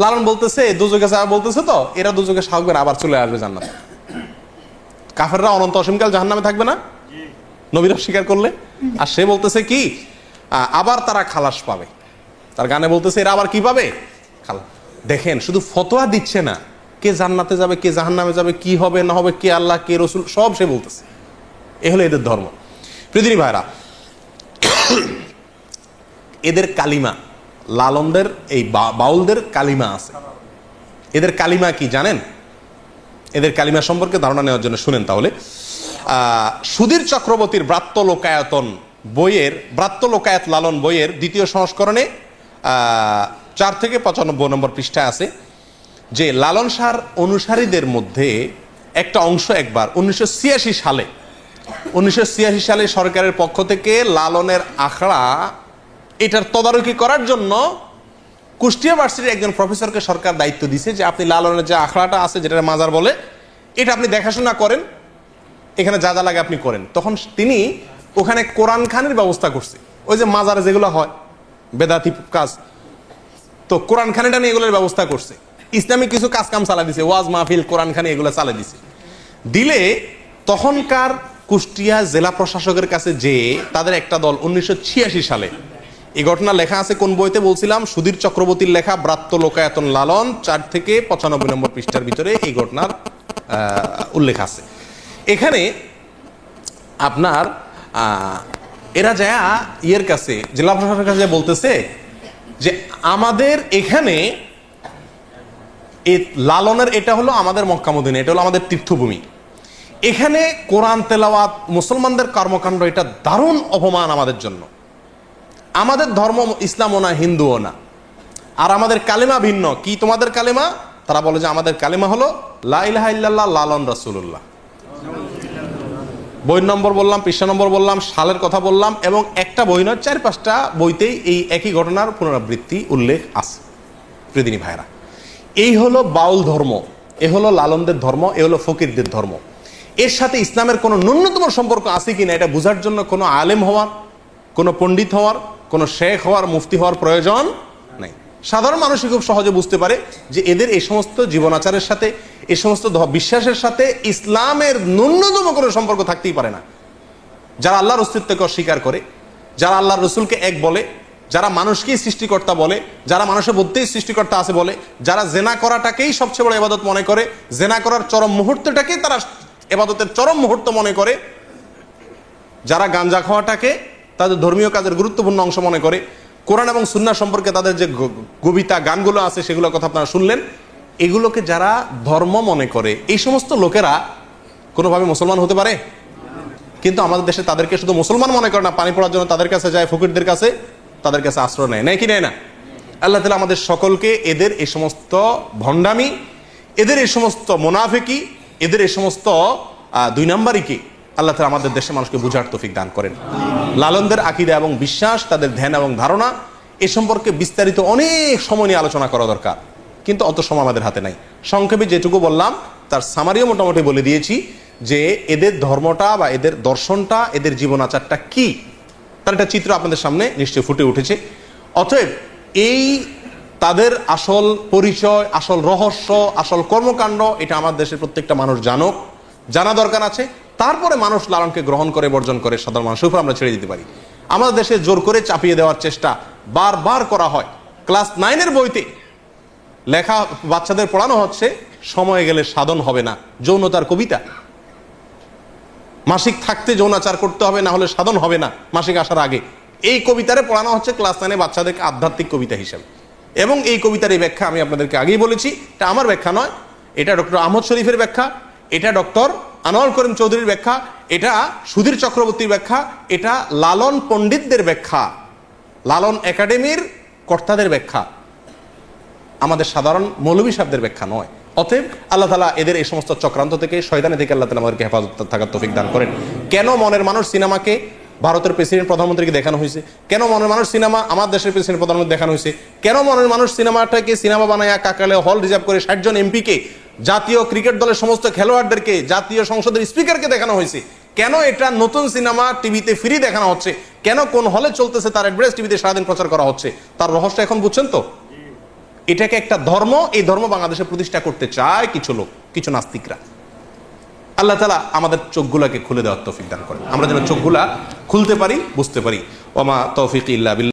লালন বলতেছে দোজখে যাবে বলতেছে, তো এরা দোজখে থাকবে না, আবার চলে আসবে জান্নাতে। কাফেররা অনন্ত অসীমকাল জাহান্নামে থাকবে না নবীর অস্বীকার করলে, আর সে বলতেছে কি আবার তারা খালাস পাবে। তার গানে বলতেছে এরা আবার কি পাবে, খালাস। দেখেন, শুধু ফতোয়া দিচ্ছে না, কে জান্নাতে যাবে কে জাহান্নামে যাবে, কি হবে না হবে, কে আল্লাহ কে রসুল, সব সে বলতেছে। এ হলো এদের ধর্ম। পৃথিবী ভাইরা, এদের কালিমা, লালনদের এই বাউলদের কালিমা আছে। এদের কালিমা কি জানেন? এদের কালিমা সম্পর্কে ধারণা নেওয়ার জন্য শুনেন তাহলে। সুধীর চক্রবর্তীর ব্রাত্য লোকায়তন বইয়ের, ব্রাত্য লোকায়ত লালন বইয়ের 2য় সংস্করণে 4 থেকে 95 নম্বর পৃষ্ঠায় আছে যে লালন শাহর অনুসারীদের মধ্যে একটা অংশ একবার 1986 সালে সরকারের পক্ষ থেকে লালনের আখড়া এটার তদারকি করার জন্য কুষ্টিয়া ভার্সিটির একজন প্রফেসরকে সরকার দায়িত্ব দিয়েছে যে আপনি লালনের যে আখড়াটা আছে, যেটা মাজার বলে, এটা আপনি দেখাশোনা করেন, এখানে যা যা লাগে আপনি করেন। তখন তিনি ওখানে কোরআন খানের ব্যবস্থা করছে, ওই যে মাজারে যেগুলো হয় বেদাতি কাজ, তো কোরআন খানিটা নিয়ে এগুলোর ব্যবস্থা করছে। ইসলামিক কিছু কাজ কাম চালা দিছে, ওয়াজ মাহফিল কোরআন খানি এগুলো চালা দিছে। দিলে তখনকার কুষ্টিয়া জেলা প্রশাসকের কাছে যে তাদের একটা দল 1986 সালে, এই ঘটনা লেখা আছে কোন বইতে বলছিলাম, সুধীর চক্রবর্তীর লেখা ব্রাত্য লোকায়তন লালন 4 থেকে 95 নম্বর পৃষ্ঠার ভিতরে এই ঘটনার উল্লেখ আছে। এখানে আপনার এরা যায় ইয়ের কাছে, জেলা প্রশাসকের কাছে বলতেছে যে আমাদের এখানে লালনের এটা হলো আমাদের মক্কা মদিনা, এটা হলো আমাদের তীর্থভূমি, এখানে কোরআন তেলাওয়াত মুসলমানদের কর্মকাণ্ড এটা দারুণ অপমান আমাদের জন্য। আমাদের ধর্ম ইসলামও না হিন্দুও না, আর আমাদের কালেমা ভিন্ন। কি তোমাদের কালেমা? তারা বলে যে আমাদের কালেমা হলো লা ইলাহা ইল্লাল্লাহ লালন রাসূলুল্লাহ। বই নম্বর বললাম, পৃষ্ঠা নম্বর বললাম, সালের কথা বললাম, এবং একটা বই নয় 4-5টা বইতেই এই একই ঘটনার পুনরাবৃত্তি উল্লেখ আছে। প্রিয়দিনী ভাইরা, এই হলো বাউল ধর্ম, এ হলো লালনদের ধর্ম, এ হলো ফকিরদের ধর্ম। এর সাথে ইসলামের কোনো ন্যূনতম সম্পর্ক আছে কিনা এটা বোঝার জন্য কোনো আলেম হওয়ার, কোনো পণ্ডিত হওয়ার, কোনো শেখ হওয়ার, মুফতি হওয়ার প্রয়োজন নেই। সাধারণ মানুষই খুব সহজে বুঝতে পারে যে এদের এই সমস্ত জীবনাচারের সাথে, এই সমস্ত বিশ্বাসের সাথে ইসলামের ন্যূনতম কোনো সম্পর্ক থাকতেই পারে না। যারা আল্লাহর অস্তিত্বকে অস্বীকার করে, যারা আল্লাহর রসুলকে এক বলে, যারা মানুষকেই সৃষ্টিকর্তা বলে, যারা মানুষের মধ্যেই সৃষ্টিকর্তা আছে বলে, যারা জেনা করাটাকেই সবচেয়ে বড় ইবাদত মনে করে, জেনা করার চরম মুহূর্তটাকেই তারা ইবাদতের চরম মুহূর্ত মনে করে, যারা গাঞ্জা খাওয়াটাকে তাদের ধর্মীয় কাজের গুরুত্বপূর্ণ অংশ মনে করে, কোরআন এবং সুন্নাহ সম্পর্কে তাদের যে কবিতা গানগুলো আছে সেগুলোর কথা আপনারা শুনলেন, এগুলোকে যারা ধর্ম মনে করে, এই সমস্ত লোকেরা কোনোভাবে মুসলমান হতে পারে? কিন্তু আমাদের দেশে তাদেরকে শুধু মুসলমান মনে করে না, পানি পড়ার জন্য তাদের কাছে যায়, ফকিরদের কাছে, তাদের কাছে আশ্রয় নেয়, নেয় কি নেয় না? আল্লাহ তাআলা আমাদের সকলকে এদের এই সমস্ত ভণ্ডামি, এদের এই সমস্ত মুনাফিকি, এদের এই সমস্ত 2 নাম্বারিকে আল্লাহ তাআলা আমাদের দেশের মানুষকে বুঝার তৌফিক দান করেন। লালনদের আকীদা এবং বিশ্বাস, তাদের ধ্যান এবং ধারণা এ সম্পর্কে বিস্তারিত অনেক সময় নিয়ে আলোচনা করা দরকার, কিন্তু অত সময় আমাদের হাতে নাই। সংক্ষেপে যেটুকু বললাম তার সামারিও মোটামুটি বলে দিয়েছি যে এদের ধর্মটা বা এদের দর্শনটা, এদের জীবনাচারটা কি, তার একটা চিত্র আপনাদের সামনে নিশ্চয়ই ফুটে উঠেছে। অতএব এই তাদের আসল পরিচয়, আসল রহস্য, আসল কর্মকাণ্ড এটা আমার দেশের প্রত্যেকটা মানুষ জানুক, জানা দরকার আছে। তারপরে মানুষ লালনকে গ্রহণ করে বর্জন করে সাধারণ মানুষের উপর আমরা ছেড়ে দিতে পারি। আমাদের দেশে জোর করে চাপিয়ে দেওয়ার চেষ্টা বারবার করা হয়। ক্লাস 9-এর বইতে লেখা বাচ্চাদের পড়ানো হচ্ছে সময় গেলে সাধন হবে না, যৌনতার কবিতা। মাসিক থাকতে যৌনাচার করতে হবে, না হলে সাধন হবে না মাসিক আসার আগে। এই কবিতারে পড়ানো হচ্ছে ক্লাস 9-এ বাচ্চাদেরকে আধ্যাত্মিক কবিতা হিসেবে। এবং এই কবিতার এই ব্যাখ্যা আমি আপনাদেরকে আগেই বলেছি, এটা আমার ব্যাখ্যা নয়, এটা ডক্টর আহমদ শরীফের ব্যাখ্যা, এটা ডক্টর আনোয়ার করিম চৌধুরীর ব্যাখ্যা, এটা সুধীর চক্রবর্তীর ব্যাখ্যা, এটা লালন পণ্ডিতদের ব্যাখ্যা, লালন একাডেমির কর্তাদের ব্যাখ্যা, আমাদের সাধারণ মৌলভী সাহেবদের ব্যাখ্যা নয়। অতএব আল্লাহ তাআলা এদের এই সমস্ত চক্রান্ত থেকে, শয়তানি থেকে আল্লাহ তাআলা আমাদেরকে হেফাজত থাকার তৌফিক দান করেন। কেন মনের মানুষ সিনেমাকে ভারতের প্রেসিডেন্ট প্রধানমন্ত্রীকে দেখানো হয়েছে? কেন মনের মানুষ সিনেমা আমার দেশের প্রেসিডেন্ট প্রধানমন্ত্রী দেখানো হয়েছে? কেন মনের মানুষ সিনেমাটাকে সিনেমা বানায় কাকালে হল রিজার্ভ করে 60 জন এমপিকে, জাতীয় ক্রিকেট দলের সমস্ত খেলোয়াড়দেরকে, জাতীয় সংসদের স্পিকারকে দেখানো হয়েছে? কেন এটা নতুন সিনেমা টিভিতে ফ্রি দেখানো হচ্ছে? কেন কোন হলে চলতেছে তার অ্যাড্রেস টিভিতে সারাদিন প্রচার করা হচ্ছে? তার রহস্য এখন বুঝছেন তো? এটাকে একটা ধর্ম, এই ধর্ম বাংলাদেশে প্রতিষ্ঠা করতে চায় কিছু লোক, কিছু নাস্তিকরা। আল্লাহ তাআলা আমাদের চোখগুলাকে খুলে দেওয়ার তৌফিক দান করেন, আমরা যেন চোখগুলা খুলতে পারি, বুঝতে পারি। ওমা তৌফিক ইল্লা বিল্লাহ।